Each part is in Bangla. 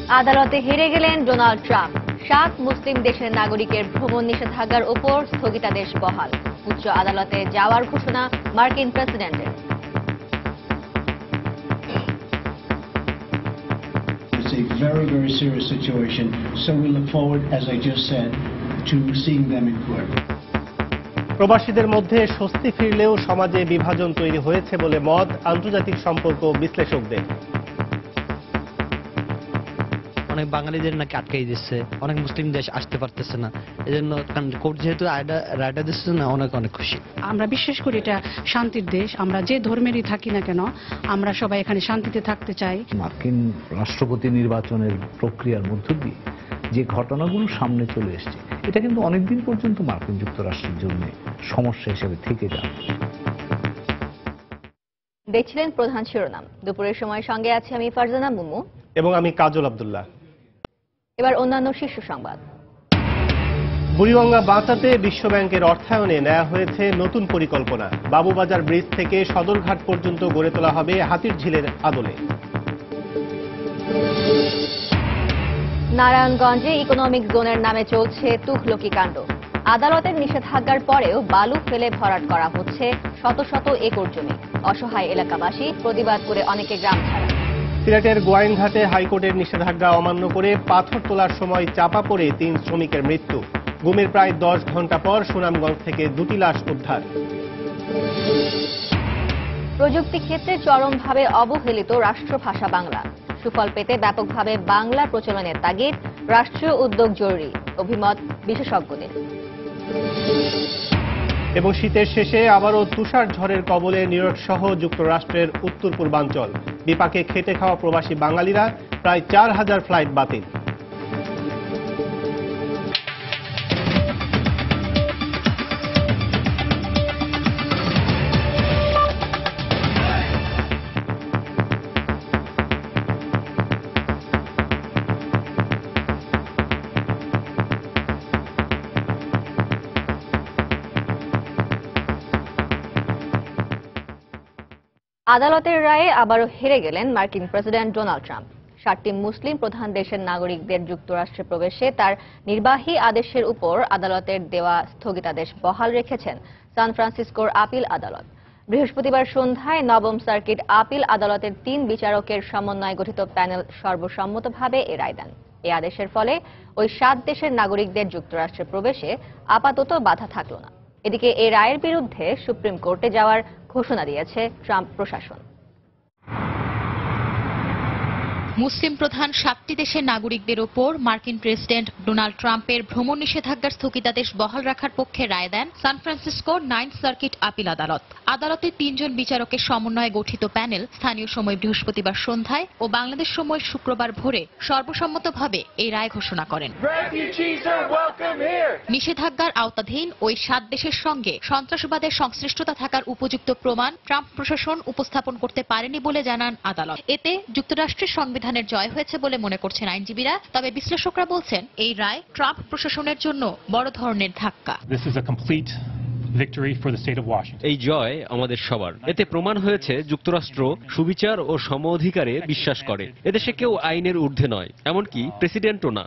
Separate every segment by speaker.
Speaker 1: আদালতে হেরে গেলেন ডোনাল্ড ট্রাম্প। 7 মুসলিম দেশের নাগরিকের ভ্রমণ নিষেধাজ্ঞার ওপর স্থগিতাদেশ বহাল। উচ্চ আদালতে যাওয়ার ঘোষণা মার্কিন প্রেসিডেন্টের।
Speaker 2: It's a very, very serious situation, so we look forward, as I just said, to seeing them in court.
Speaker 3: প্রবাসীদের মধ্যে স্বস্তি ফিরলেও সমাজে বিভাজন তৈরি হয়েছে বলে মত আন্তর্জাতিক সম্পর্ক বিশ্লেষকদের।
Speaker 4: অনেক বাঙালিদের নাকি আটকাই দিচ্ছে, অনেক মুসলিম দেশ আসতে পারতেছে না, এজন্য কোর্ট যেহেতু রায়টা দিচ্ছে না, অনেক খুশি।
Speaker 5: আমরা বিশ্বাস করি এটা শান্তির দেশ, আমরা যে ধর্মেরই থাকি না কেন আমরা সবাই এখানে শান্তিতে থাকতে চাই।
Speaker 6: মার্কিন রাষ্ট্রপতি নির্বাচনের প্রক্রিয়ার মধ্য দিয়ে যে ঘটনাগুলো সামনে চলে এসছে, এটা কিন্তু অনেকদিন পর্যন্ত মার্কিন যুক্তরাষ্ট্রের জন্য সমস্যা হিসেবে থেকে যাবে।
Speaker 1: দেখছিলেন প্রধান শিরোনাম। দুপুরের সময় সঙ্গে আছে আমি ফারজানা মুমু
Speaker 3: এবং আমি কাজল আব্দুল্লাহ।
Speaker 1: এবার অন্যান্য শীর্ষ সংবাদ।
Speaker 3: বুড়িগঙ্গা বাঁচাতে বিশ্বব্যাংকের অর্থায়নে নেওয়া হয়েছে নতুন পরিকল্পনা। বাবুবাজার ব্রিজ থেকে সদরঘাট পর্যন্ত গড়ে তোলা হবে হাতিরঝিলের আদলে।
Speaker 1: নারায়ণগঞ্জে ইকোনমিক জোনের নামে চলছে তুঘলকি কাণ্ড। আদালতের নিষেধাজ্ঞার পরেও বালু ফেলে ভরাট করা হচ্ছে শত শত একর জমি। অসহায় এলাকাবাসী প্রতিবাদ করে অনেকে গ্রাম ছাড়া।
Speaker 3: সিলেটের গোয়াইনঘাটে হাইকোর্টের নিষেধাজ্ঞা অমান্য করে পাথর তোলার সময় চাপা পড়ে 3 শ্রমিকের মৃত্যু। গুমের প্রায় 10 ঘণ্টা পর সুনামগঞ্জ থেকে 2টি লাশ উদ্ধার।
Speaker 1: প্রযুক্তি ক্ষেত্রে চরমভাবে অবহেলিত রাষ্ট্রভাষা বাংলা। সুফল পেতে ব্যাপকভাবে বাংলা প্রচলনের তাগিদ। রাষ্ট্রীয় উদ্যোগ জরুরি, অভিমত বিশেষজ্ঞদের।
Speaker 3: এবং শীতের শেষে আবারও তুষার ঝড়ের কবলে নিউইয়র্ক সহ যুক্তরাষ্ট্রের উত্তর পূর্বাঞ্চল। বিপাকে খেটে খাওয়া প্রবাসী বাঙালিরা, প্রায় 4000 ফ্লাইট বাতিল।
Speaker 1: আদালতের রায়ে আবারও হেরে গেলেন মার্কিন প্রেসিডেন্ট ডোনাল্ড ট্রাম্প। 7টি মুসলিম প্রধান দেশের নাগরিকদের যুক্তরাষ্ট্রে প্রবেশে তার নির্বাহী আদেশের উপর আদালতের দেওয়া স্থগিতাদেশ বহাল রেখেছেন সান ফ্রান্সিসকোর আপিল আদালত। বৃহস্পতিবার সন্ধ্যায় 9ম সার্কিট আপিল আদালতের 3 বিচারকের সমন্বয়ে গঠিত প্যানেল সর্বসম্মতভাবে এ রায় দেন। এই আদেশের ফলে ওই 7 দেশের নাগরিকদের যুক্তরাষ্ট্রে প্রবেশে আপাতত বাধা থাকল না। এদিকে এই রায়ের বিরুদ্ধে সুপ্রিম কোর্টে যাওয়ার ঘোষণা দিয়েছে ট্রাম্প প্রশাসন।
Speaker 7: মুসলিম প্রধান 7টি দেশের নাগরিকদের ওপর মার্কিন প্রেসিডেন্ট ডোনাল্ড ট্রাম্পের ভ্রমণ নিষেধাজ্ঞার স্থগিতাদেশ বহাল রাখার পক্ষে রায় দেন সান ফ্রান্সিসকোর 9th সার্কিট আপিল আদালত। আদালতে 3 জন বিচারকের সমন্বয়ে গঠিত প্যানেল স্থানীয় সময় বৃহস্পতিবার সন্ধ্যায় ও বাংলাদেশ সময় শুক্রবার ভোরে সর্বসম্মতভাবে এই রায় ঘোষণা করেন। নিষেধাজ্ঞার আওতাধীন ওই 7 দেশের সঙ্গে সন্ত্রাসবাদের সংশ্লিষ্টতা থাকার উপযুক্ত প্রমাণ ট্রাম্প প্রশাসন উপস্থাপন করতে পারেনি বলে জানান আদালত। এতে যুক্তরাষ্ট্রের সংবিধানের জয় হয়েছে বলে মনে করছেন আইনজীবীরা। তবে বিশ্লেষকরা বলছেন এই রায় ট্রাম্প প্রশাসনের জন্য বড় ধরনের ধাক্কা।
Speaker 8: এই জয় আমাদের সবার। এতে প্রমাণ হয়েছে যুক্তরাষ্ট্র সুবিচার ও সম অধিকারে বিশ্বাস করে। এদেশে কেউ আইনের ঊর্ধ্বে নয়, এমনকি প্রেসিডেন্টও না।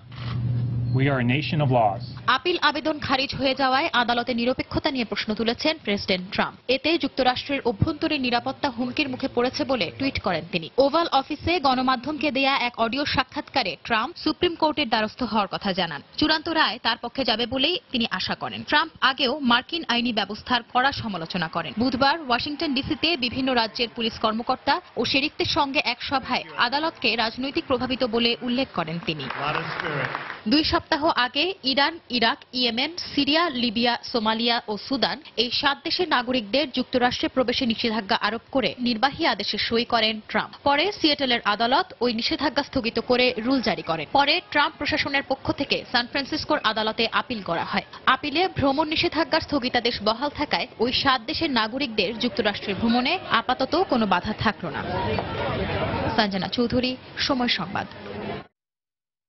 Speaker 7: আপিল আবেদন খারিজ হয়ে যাওয়ায় আদালতে নিরপেক্ষতা নিয়ে প্রশ্ন তুলেছেন প্রেসিডেন্ট ট্রাম্প। এতে যুক্তরাষ্ট্রের অভ্যন্তরীণ নিরাপত্তা হুমকির মুখে পড়েছে বলে টুইট করেন তিনি। ওভাল অফিসে গণমাধ্যমকে দেয়া এক অডিও সাক্ষাৎকারে ট্রাম্প সুপ্রিম কোর্টের দ্বারস্থ হওয়ার কথা জানান। চূড়ান্ত রায় তার পক্ষে যাবে বলেই তিনি আশা করেন। ট্রাম্প আগেও মার্কিন আইনি ব্যবস্থার কড়া সমালোচনা করেন। বুধবার ওয়াশিংটন ডিসিতে বিভিন্ন রাজ্যের পুলিশ কর্মকর্তা ও শেরিফদের সঙ্গে এক সভায় আদালতকে রাজনৈতিক প্রভাবিত বলে উল্লেখ করেন তিনি। 2 সপ্তাহ আগে Iran, Iraq, Yemen, Syria, Libya, Somalia ও সুদান এই 7 দেশের নাগরিকদের যুক্তরাষ্ট্রে প্রবেশে নিষেধাজ্ঞা আরোপ করে নির্বাহী আদেশে সই করেন ট্রাম্প। পরে সিয়েটেলের আদালত ওই নিষেধাজ্ঞা স্থগিত করে রুল জারি করেন। পরে ট্রাম্প প্রশাসনের পক্ষ থেকে সান ফ্রান্সিসকোর আদালতে আপিল করা হয়। আপিলে ভ্রমণ নিষেধাজ্ঞার স্থগিতাদেশ বহাল থাকায় ওই 7 দেশের নাগরিকদের যুক্তরাষ্ট্রের ভ্রমণে আপাতত কোনো বাধা থাকল না। সঞ্জনা চৌধুরী, সময় সংবাদ।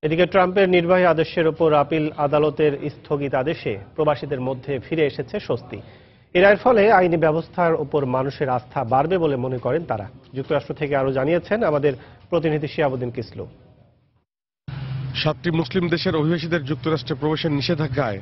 Speaker 3: এদিকে ট্রাম্পের নির্বাহী আদেশের ওপর আপিল আদালতের স্থগিতাদেশে প্রবাসীদের মধ্যে ফিরে এসেছে স্বস্তি। এর ফলে আইনি ব্যবস্থার ওপর মানুষের আস্থা বাড়বে বলে মনে করেন তারা। যুক্তরাষ্ট্র থেকে আরো জানিয়েছেন আমাদের প্রতিনিধি শিয়াবুদ্দিন কিসলু।
Speaker 9: 7টি মুসলিম দেশের অভিবাসীদের যুক্তরাষ্ট্রে প্রবেশের নিষেধাজ্ঞায়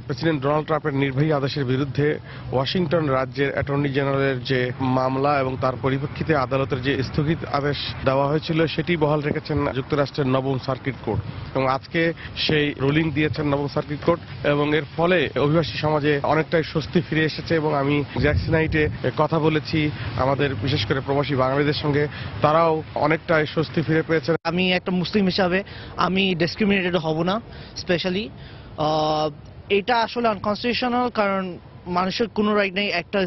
Speaker 9: প্রেসিডেন্ট ডোনাল্ড ট্রাম্পের নির্বাহী আদেশের বিরুদ্ধে ওয়াশিংটন রাজ্যের অ্যাটর্নি জেনারেলের যে মামলা এবং তার পরিপ্রেক্ষিতে আদালতের যে স্থগিত আদেশ দেওয়া হয়েছিল সেটি বহাল রেখেছেন যুক্তরাষ্ট্রের নবম সার্কিট কোর্ট এবং আজকে সেই রুলিং দিয়েছেন নবম সার্কিট কোর্ট এবং এর ফলে অভিবাসী সমাজে অনেকটাই স্বস্তি ফিরে এসেছে এবং আমি জ্যাকসনাইটে কথা বলেছি আমাদের বিশেষ করে প্রবাসী বাঙালিদের সঙ্গে, তারাও অনেকটাই স্বস্তি ফিরে পেয়েছেন।
Speaker 10: আমি একটা মুসলিম হিসাবে আমি ডিসক্রিমিনেটেড হব না। স্পেশালি এটা আসলে আনকনস্টিটিউশনাল, কারণ মানুষের কোনো রাইট নেই একটা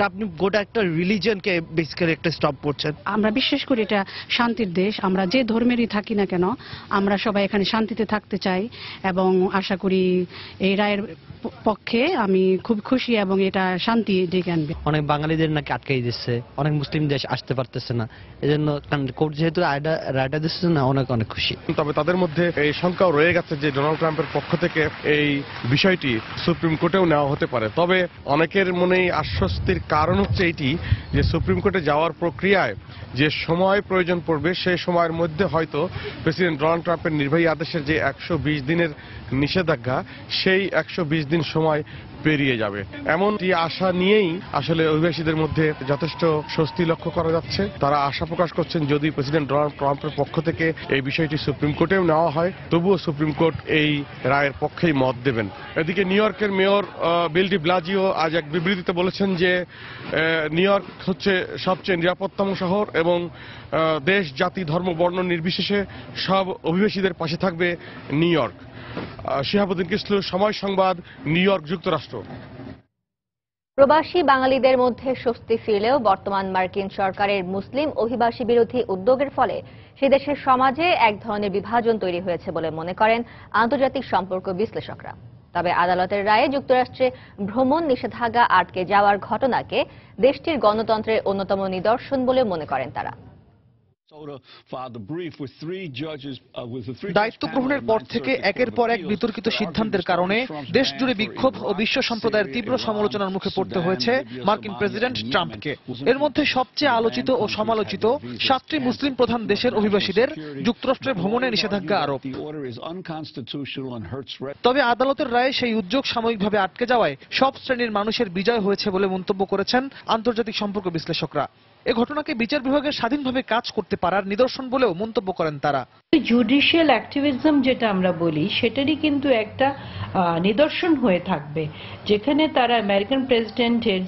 Speaker 10: আপনি গোটা একটা রিলিজিয়নকে বেসিক্যালি একটা স্টপ করছেন।
Speaker 5: আমরা বিশ্বাস করি এটা শান্তির দেশ, আমরা যে ধর্মেরই থাকি না কেন আমরা সবাই এখানে শান্তিতে থাকতে চাই এবং আশা করি এই রায়ের পক্ষে আমি খুব খুশি এবং এটা শান্তি ডেকে আনবে।
Speaker 4: অনেক বাঙালিদের নাকি আটকাই দিচ্ছে, অনেক মুসলিম দেশ আসতে পারতেছে না, এজন্য কোর্ট যেহেতু রায়টা দিচ্ছে না, অনেক অনেক খুশি।
Speaker 9: তবে তাদের মধ্যে এই শঙ্কাও রয়ে গেছে যে ডোনাল্ড ট্রাম্পের পক্ষ থেকে এই বিষয়টি সুপ্রিম কোর্টেও নেওয়া হতে পারে। তবে অনেকের মনেই আশ্বস্তির কারণ হচ্ছে এইটি যে সুপ্রিম কোর্টে যাওয়ার প্রক্রিয়ায় যে সময় প্রয়োজন পড়বে সেই সময়ের মধ্যে হয়তো প্রেসিডেন্ট ডোনাল্ড ট্রাম্পের নির্বাহী আদেশের যে 120 দিনের নিষেধাজ্ঞা সেই 120 দিন সময় পেরিয়ে যাবে। এমনটি আশা নিয়েই আসলে অভিবাসীদের মধ্যে যথেষ্ট স্বস্তি লক্ষ্য করা যাচ্ছে। তারা আশা প্রকাশ করছেন যদি প্রেসিডেন্ট ডোনাল্ড ট্রাম্পের পক্ষ থেকে এই বিষয়টি সুপ্রিম কোর্টেও নেওয়া হয় তবুও সুপ্রিম কোর্ট এই রায়ের পক্ষেই মত দেবেন। এদিকে নিউ ইয়র্কের মেয়র বিল ডি ব্লাজিও আজ এক বিবৃতিতে বলেছেন যে নিউ ইয়র্ক হচ্ছে সবচেয়ে নিরাপত্তম শহর এবং দেশ, জাতি, ধর্ম, বর্ণ নির্বিশেষে সব অভিবাসীদের পাশে থাকবে নিউ ইয়র্ক। শিহাবুদ্দিন কিসলু, সময় সংবাদ, নিউ ইয়র্ক, যুক্তরাষ্ট্র।
Speaker 1: প্রবাসী বাঙালিদের মধ্যে স্বস্তি ফিরলেও বর্তমান মার্কিন সরকারের মুসলিম অভিবাসী বিরোধী উদ্যোগের ফলে সে দেশের সমাজে এক ধরনের বিভাজন তৈরি হয়েছে বলে মনে করেন আন্তর্জাতিক সম্পর্ক বিশ্লেষকরা। তবে আদালতের রায়ে যুক্তরাষ্ট্রে ভ্রমণ নিষেধাজ্ঞা আটকে যাওয়ার ঘটনাকে দেশটির গণতন্ত্রের অন্যতম নিদর্শন বলে মনে করেন তারা।
Speaker 11: দায়িত্ব গ্রহণের পর থেকে একের পর এক বিতর্কিত সিদ্ধান্তের কারণে দেশ জুড়ে বিক্ষোভ ও বিশ্ব সম্প্রদায়ের তীব্র সমালোচনার মুখে পড়তে হয়েছে মার্কিন প্রেসিডেন্ট ট্রাম্পকে। এর মধ্যে সবচেয়ে আলোচিত ও সমালোচিত 7টি মুসলিম প্রধান দেশের অভিবাসীদের যুক্তরাষ্ট্রে ভ্রমণে নিষেধাজ্ঞা আরোপ। তবে আদালতের রায়ে সেই উদ্যোগ সাময়িকভাবে আটকে যাওয়ায় সব শ্রেণীর মানুষের বিজয় হয়েছে বলে মন্তব্য করেছেন আন্তর্জাতিক সম্পর্ক বিশ্লেষকরা। এ ঘটনাকে বিচার বিভাগের স্বাধীনভাবে কাজ করতে পারার নিদর্শন বলেও মন্তব্য করেন তারা।
Speaker 12: জুডিশিয়াল অ্যাক্টিভিজম যেটা আমরা বলি সেটারই কিন্তু একটা নিদর্শন হয়ে থাকবে, যেখানে তারা আমেরিকান প্রেসিডেন্টের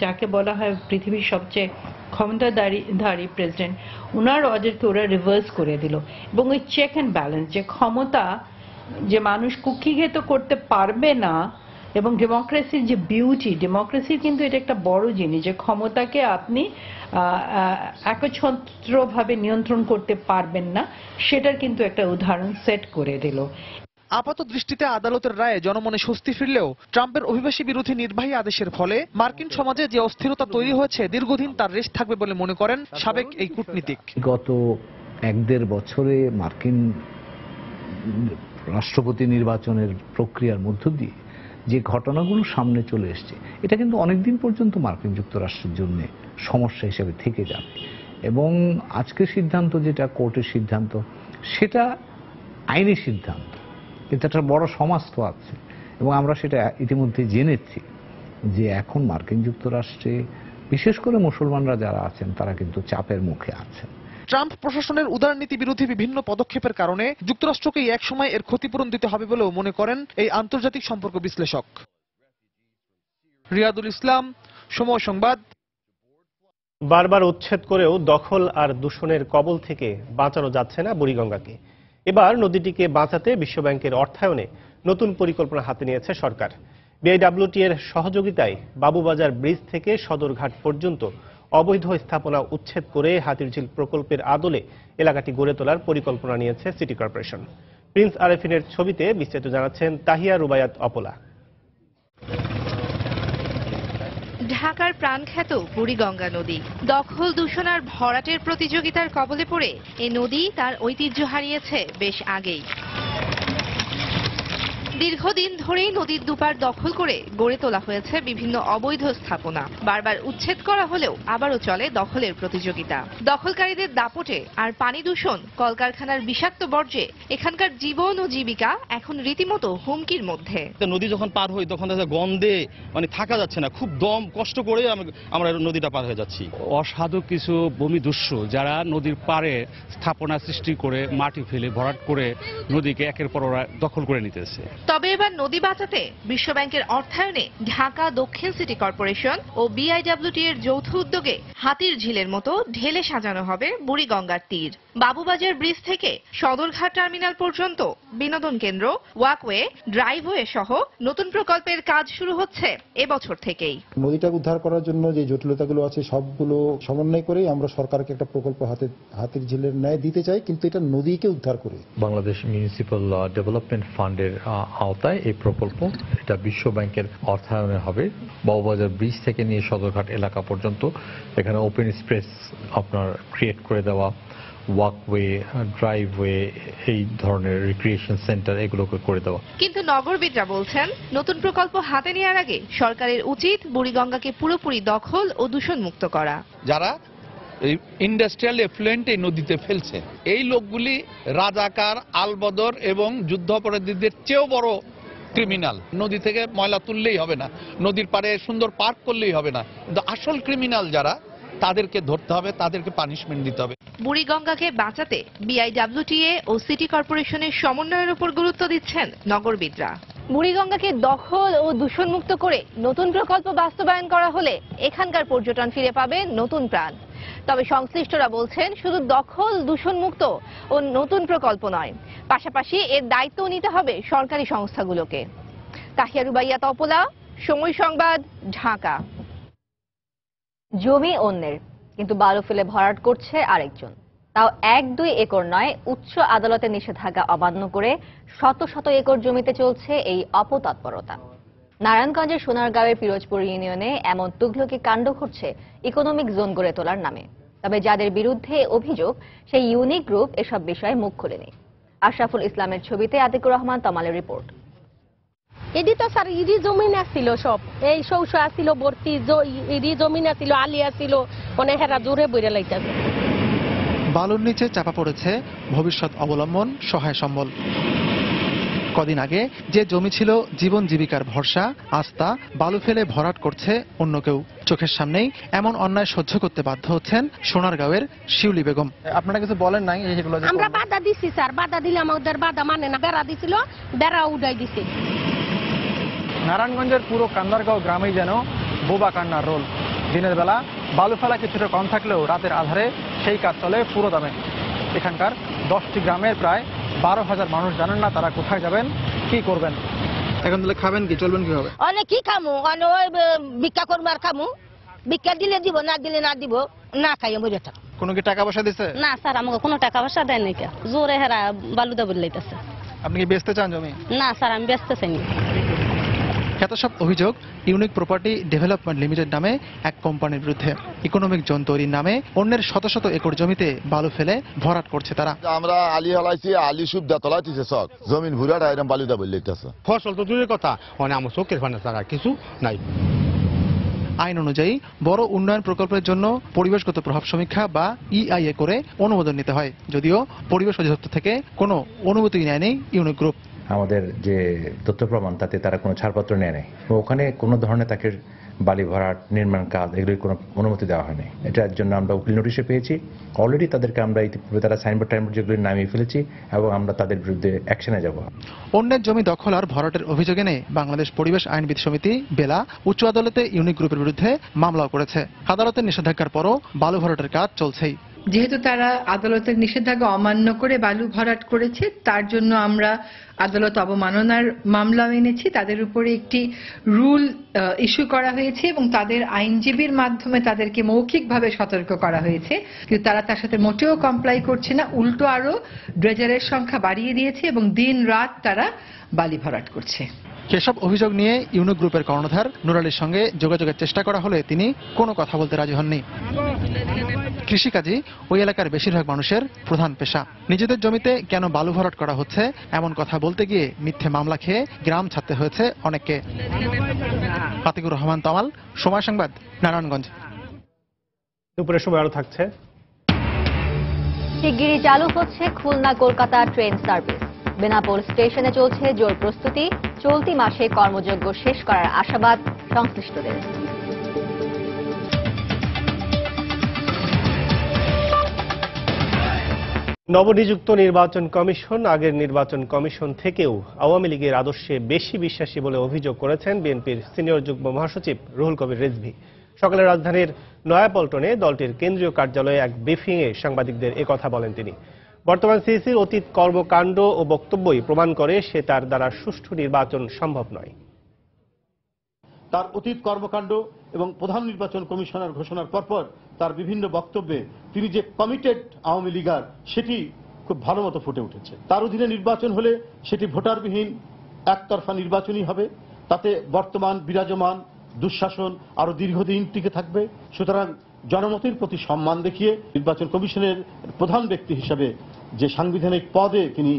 Speaker 12: যাকে বলা হয় পৃথিবীর সবচেয়ে ক্ষমতাধারী প্রেসিডেন্ট, ওনার অর্ডারকে ওরা রিভার্স করে দিল এবং ওই চেক অ্যান্ড ব্যালেন্স যে ক্ষমতা যে মানুষ কুক্ষিগত করতে পারবে না এবং ডেমোক্রেসির যে বিউটি, ডেমোক্রেসির কিন্তু এটা একটা বড় জিনিস যে ক্ষমতাকে আপনি একচ্ছত্রভাবে নিয়ন্ত্রণ করতে পারবেন না, সেটার কিন্তু একটা উদাহরণ সেট করে দিল।
Speaker 11: আপাত দৃষ্টিতে আদালতের রায়ে জনমনে স্বস্তি ফিরলেও ট্রাম্পের অভিবাসী বিরোধী নির্বাহী আদেশের ফলে মার্কিন সমাজে যে অস্থিরতা তৈরি হয়েছে দীর্ঘদিন তার রেশ থাকবে বলে মনে করেন সাবেক এই কূটনীতিক।
Speaker 6: গত 1-1.5 বছরে মার্কিন রাষ্ট্রপতি নির্বাচনের প্রক্রিয়ার মধ্য দিয়ে যে ঘটনাগুলো সামনে চলে এসছে এটা কিন্তু অনেকদিন পর্যন্ত মার্কিন যুক্তরাষ্ট্রের জন্য সমস্যা হিসেবে থেকে যাবে এবং আজকের সিদ্ধান্ত যেটা কোর্টের সিদ্ধান্ত সেটা আইনি সিদ্ধান্ত, কিন্তু একটা বড় সমাজ তো আছে এবং আমরা সেটা ইতিমধ্যে জেনেছি যে এখন মার্কিন যুক্তরাষ্ট্রে বিশেষ করে মুসলমানরা যারা আছেন তারা কিন্তু চাপের মুখে আছেন।
Speaker 11: ট্রাম্প প্রশাসনের উদারনীতি বিরোধী বিভিন্ন পদক্ষেপের কারণে যুক্তরাষ্ট্রকে এক সময় এর ক্ষতিপূরণ দিতে হবে বলেও মনে করেন এই আন্তর্জাতিক সম্পর্ক বিশ্লেষক। রিয়াদুল ইসলাম, সময় সংবাদ।
Speaker 3: বারবার উচ্ছেদ করেও দখল আর দূষণের কবল থেকে বাঁচানো যাচ্ছে না বুড়িগঙ্গাকে। এবার নদীটিকে বাঁচাতে বিশ্বব্যাংকের অর্থায়নে নতুন পরিকল্পনা হাতে নিয়েছে সরকার। বিআইডব্লিউটি এর সহযোগিতায় বাবুবাজার ব্রিজ থেকে সদরঘাট পর্যন্ত অবৈধ স্থাপনা উচ্ছেদ করে হাতিরঝিল প্রকল্পের আদলে এলাকাটি গড়ে তোলার পরিকল্পনা নিয়েছে সিটি কর্পোরেশন। প্রিন্স আরেফিনের ছবিতে বিস্তারিত জানাচ্ছেন তাহিয়া রুবায়াত অপলা।
Speaker 13: ঢাকার প্রাণখ্যাত বুড়িগঙ্গা নদী দখল, দূষণ আর ভরাটের প্রতিযোগিতার কবলে পড়ে এই নদী তার ঐতিহ্য হারিয়েছে বেশ আগেই। দীর্ঘদিন ধরেই নদীর দুপার দখল করে গড়ে তোলা হয়েছে বিভিন্ন অবৈধ স্থাপনা। বারবার উচ্ছেদ করা হলেও আবারও চলে দখলের প্রতিযোগিতা। দখলকারীদের দাপটে আর পানি দূষণ, কলকারখানার বিষাক্ত বর্জ্যে এখানকার জীবন ও জীবিকা এখন রীতিমতো হুমকির মধ্যে।
Speaker 14: নদী যখন পার হই তখন গন্ধে থাকা যাচ্ছে না, খুব দম কষ্ট করে আমরা নদীটা পার হয়ে যাচ্ছি।
Speaker 15: অসাধু কিছু ভূমিদস্যু যারা নদীর পাড়ে স্থাপনা সৃষ্টি করে মাটি ফেলে ভরাট করে নদীকে একের পর ওরা দখল করে নিতেছে।
Speaker 13: তবে এবার নদী বাঁচাতে বিশ্বব্যাংকের অর্থায়নে ঢাকা দক্ষিণ সিটি কর্পোরেশন ও বিআইডব্লিউটি এর যৌথ উদ্যোগে হাতির ঝিলের মতো ঢেলে সাজানো হবে বুড়িগঙ্গার তীর। বাবুবাজার ব্রিজ থেকে সদরঘাট টার্মিনাল পর্যন্ত বিনোদন কেন্দ্র, ওয়াকওয়ে, ড্রাইভওয়ে সহ নতুন প্রকল্পের কাজ শুরু হচ্ছে এবছর থেকেই।
Speaker 16: নদীটা উদ্ধার করার জন্য যে জটিলতাগুলো আছে সবগুলো সমন্বয় করে আমরা সরকারকে একটা প্রকল্প হাতির ঝিলের ন্যায় দিতে চাই, কিন্তু এটা নদীকে উদ্ধার করে।
Speaker 17: বাংলাদেশ মিউনিসিপ্যাল ডেভেলপমেন্ট ফান্ডের আওতায় এই প্রকল্প, এটা বিশ্ব ব্যাংকের অর্থায়নে হবে। বাবুবাজার ব্রিজ থেকে নিয়ে সদরঘাট এলাকা পর্যন্ত এখানে ওপেন স্পেস আপনার ক্রিয়েট করে দেওয়া, ওয়াকওয়ে, ড্রাইভওয়ে, এই ধরনের রিক্রিয়েশন সেন্টার এগুলোকে করে দেওয়া।
Speaker 13: কিন্তু নগরবিদরা বলছেন নতুন প্রকল্প হাতে নেওয়ার আগে সরকারের উচিত বুড়িগঙ্গাকে পুরোপুরি দখল ও দূষণ মুক্ত করা।
Speaker 18: যারা ইন্ডাস্ট্রিয়াল এফ্লুয়েন্ট এই নদীতে ফেলছে, এই লোকগুলি রাজাকার, আলবদর এবং যুদ্ধাপরাধীদের চেয়েও বড় ক্রিমিনাল। নদী থেকে ময়লা তুললেই হবে না, নদীর পাড়ে সুন্দর পার্ক করলেই হবে না, কিন্তু আসল ক্রিমিনাল যারা তাদেরকে ধরতে হবে, তাদেরকে পানিশমেন্ট দিতে হবে।
Speaker 13: বুড়িগঙ্গাকে বাঁচাতে বিআইডব্লিউটিএ ও সিটি কর্পোরেশনের সমন্বয়ের উপর গুরুত্ব দিচ্ছেন নগরবিদরা। বুড়িগঙ্গাকে দখল ও দূষণমুক্ত করে নতুন প্রকল্প বাস্তবায়ন করা হলে এখানকার পর্যটন ফিরে পাবে নতুন প্রাণ। তবে সংশ্লিষ্টরা বলছেন শুধু দখল, দূষণমুক্ত ও নতুন প্রকল্প নয়, পাশাপাশি এর দায়িত্ব নিতে হবে সরকারি সংস্থাগুলোকে। তাহিয়া রুবাইয়া তপলা, সময় সংবাদ, ঢাকা। জমি অন্যের, কিন্তু বালু ফেলে ভরাট করছে আরেকজন। তাও 1-2 একর নয়, উচ্চ আদালতের নিষেধাজ্ঞা অমান্য করে শত শত একর জমিতে চলছে এই অপতৎপরতা। নারায়ণগঞ্জের সোনারগাঁওয়ের পিরোজপুর ইউনিয়নে এমন তুঘলকি কাণ্ড ঘটছে ইকোনমিক জোন গড়ে তোলার নামে। তবে যাদের বিরুদ্ধে অভিযোগ, সেই ইউনিক গ্রুপ এসব বিষয়ে মুখ খোলেনি। আশরাফুল ইসলামের ছবিতে আতিকুর রহমান তমালের রিপোর্ট।
Speaker 19: এদি তো স্যার ইরি জমিন আসছিল, সব এই শৌশ আসছিল, ভর্তি ইরি জমিন আসছিল, আলি আসছিল, মানে হেরা জোরে বইরে লাইতেছে।
Speaker 11: বালুর নিচে চাপা পড়েছে ভবিষ্যৎ অবলম্বন সহায় সম্বল। কদিন আগে যে জমি ছিল জীবন জীবিকার ভরসা, আস্থা, বালু ফেলে ভরাট করছে অন্য কেউ। চোখের সামনেই এমন অন্যায় সহ্য করতে বাধ্য হচ্ছেন সোনারগাঁওয়ের শিউলি বেগম। আপনারা কিছু বলেন নাই?
Speaker 19: আমরা বাধা দিছি স্যার, বাধা দিলে আমাদের বাধা মানে না, বেড়া দিছিল, বেড়া উড়াই দিছে।
Speaker 20: নারায়ণগঞ্জের পুরো কান্দারগাঁও গ্রামেই যেন বোবা কান্নার রোল। দিনের বেলা বালু ফেলা কিছুটা কম থাকলেও রাতের আধারে সেই কাজ চলে পুরো দামে। এখানকার 10টি গ্রামের প্রায় 12,000 মানুষ জানেন না তারা কোথায় যাবেন, কি করবেন। এখন তাহলে খাবেন কি, চলবেন কিভাবে?
Speaker 19: অনেক কি খামু, ভিক্ষা করবো আর খামু, ভিক্ষা দিলে দিব, না দিলে না দিব, না খাইয়ে মরে থাক।
Speaker 20: কোনো কি টাকা পয়সা দিছে?
Speaker 19: না স্যার, আমাকে কোনো টাকা পয়সা দেয় নাকি, জোরে হেরা বালুদা বললাইতেছে।
Speaker 20: আপনি কি বেচতে চান জমি?
Speaker 19: না স্যার, আমি বেচতে চাইনি।
Speaker 11: এত সব অভিযোগ ইউনিক প্রপার্টি ডেভেলপমেন্ট লিমিটেড নামে এক কোম্পানির বিরুদ্ধে। ইকোনমিক জোন তৈরির নামে অন্যের শত শত একর জমিতে বালু ফেলে ভরাট করছে তারা।
Speaker 21: আমরা আলি হলাইছি, আলি সুবিধা তোলাইতেছে, সব জমিন ভুরাটা এরকম বালুদা বললেইতেছে।
Speaker 22: ফসল তো দূরের কথা, মানে আমার চোখের ফানে ছাড়া কিছু নাই।
Speaker 11: আইন অনুযায়ী বড় উন্নয়ন প্রকল্পের জন্য পরিবেশগত প্রভাব সমীক্ষা বা ইআইএ করে অনুমোদন নিতে হয়, যদিও পরিবেশ অধিদপ্তর থেকে কোনো অনুমতি নেয়নি ইউনিক গ্রুপ।
Speaker 23: আমাদের যে তথ্য প্রমাণ তাতে তারা কোনো ছাড়পত্র নেয় নাই, ওখানে কোনো ধরনের তাকে বালি ভরাট, নির্মাণ কাজ এগুলির কোনো অনুমতি দেওয়া হয়নি। এটার জন্য আমরা উকিল নোটিশে পেয়েছি। অলরেডি তাদেরকে আমরা ইতিপূর্বে তারা সাইনবোর্ড টাইনবোর্ড যেগুলি নামিয়ে ফেলেছি এবং আমরা তাদের বিরুদ্ধে অ্যাকশনে যাব।
Speaker 11: অন্যের জমি দখল আর ভরাটের অভিযোগ এনে বাংলাদেশ পরিবেশ আইনবিদ সমিতি বেলা উচ্চ আদালতে ইউনিক গ্রুপের বিরুদ্ধে মামলাও করেছে। আদালতের নিষেধাজ্ঞার পরও বালু ভরাটের কাজ চলছেই।
Speaker 24: যেহেতু তারা আদালতের নিষেধাজ্ঞা অমান্য করে বালু ভরাট করেছে, তার জন্য আমরা আদালত অবমাননার মামলা এনেছি। তাদের উপরে একটি রুল ইস্যু করা হয়েছে এবং তাদের আইনজীবীর মাধ্যমে তাদেরকে মৌখিকভাবে সতর্ক করা হয়েছে, কিন্তু তারা তার সাথে মোটেও কমপ্লাই করছে না, উল্টো আরো ড্রেজারের সংখ্যা বাড়িয়ে দিয়েছে এবং দিন রাত তারা বালি ভরাট করছে।
Speaker 20: সেসব অভিযোগ নিয়ে ইউনো গ্রুপের কর্ণধার নুর আলীর সঙ্গে যোগাযোগের চেষ্টা করা হলে তিনি কোনো কথা বলতে রাজি হননি। কৃষিকাজই ওই এলাকার বেশিরভাগ মানুষের প্রধান পেশা। নিজেদের জমিতে কেন বালু ভরাট করা হচ্ছে এমন কথা বলতে গিয়ে মিথ্যে মামলা খেয়ে গ্রাম ছাড়তে হয়েছে অনেককে। আতিকুর রহমান তামাল, সময় সংবাদ, নারায়ণগঞ্জ।
Speaker 3: দুপুরের সময় আরো থাকছে।
Speaker 1: শিগগিরই চালু হচ্ছে খুলনা কলকাতা ট্রেন সার্ভিস। বেনাপোল স্টেশনে চলছে জোর প্রস্তুতি। চলতি মাসে কর্মযজ্ঞ শেষ করার আশাবাদ সংশ্লিষ্টদের।
Speaker 3: নবনিযুক্ত নির্বাচন কমিশন আগের নির্বাচন কমিশন থেকেও আওয়ামী লীগের আদর্শে বেশি বিশ্বাসী বলে অভিযোগ করেছেন বিএনপির সিনিয়র যুগ্ম মহাসচিব রুহুল কবির রিজভী। সকালে রাজধানীর নয়াপল্টনে দলটির কেন্দ্রীয় কার্যালয়ে এক ব্রিফিংয়ে সাংবাদিকদের একথা বলেন তিনি। বর্তমান সিইসির অতীত কর্মকাণ্ড ও বক্তব্যই প্রমাণ করে সে তার দ্বারা সুষ্ঠু নির্বাচন সম্ভব নয়।
Speaker 2: তার অতীত কর্মকাণ্ড এবং প্রধান নির্বাচন কমিশনার ঘোষণার পরপর তার বিভিন্ন বক্তব্যে তিনি যে কমিটেড আওয়ামী লীগার সেটি খুব ভালো মতো ফুটে উঠেছে। তার অধীনে নির্বাচন হলে সেটি ভোটারবিহীন একতরফা নির্বাচনই হবে। তাতে বর্তমান বিরাজমান দুঃশাসন আরো দীর্ঘদিন টিকে থাকবে। সুতরাং জনমতের প্রতি সম্মান দেখিয়ে নির্বাচন কমিশনের প্রধান ব্যক্তি হিসেবে যে সাংবিধানিক পদে তিনি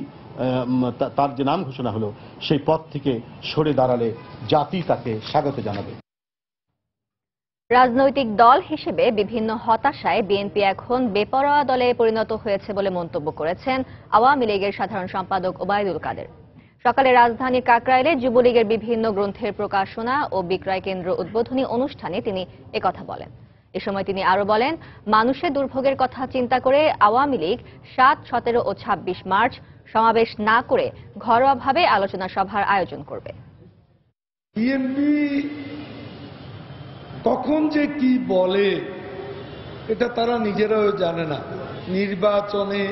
Speaker 2: তার যে নাম ঘোষণা হলো সেই পদ থেকে সরে দাঁড়ালে জাতি তাকে স্বাগত জানাবে।
Speaker 1: রাজনৈতিক দল হিসেবে বিভিন্ন হতাশায় বিএনপি এখন বেপরোয়া দলে পরিণত হয়েছে বলে মন্তব্য করেছেন আওয়ামী লীগের সাধারণ সম্পাদক ওবায়দুল কাদের। সকালে রাজধানীর কাকরাইলে যুবলীগের বিভিন্ন গ্রন্থের প্রকাশনা ও বিক্রয় কেন্দ্র উদ্বোধনী অনুষ্ঠানে তিনি একথা বলেন। এ সময় তিনি আরো বলেন, মানুষের দুর্ভোগের কথা চিন্তা করে আওয়ামী লীগ 7, 17 ও 26 মার্চ সমাবেশ না করে ঘরোয়াভাবে আলোচনা সভার আয়োজন করবে।
Speaker 7: বিএনপি কখন যে কি বলে এটা তারা নিজেরাও জানে না। নির্বাচনে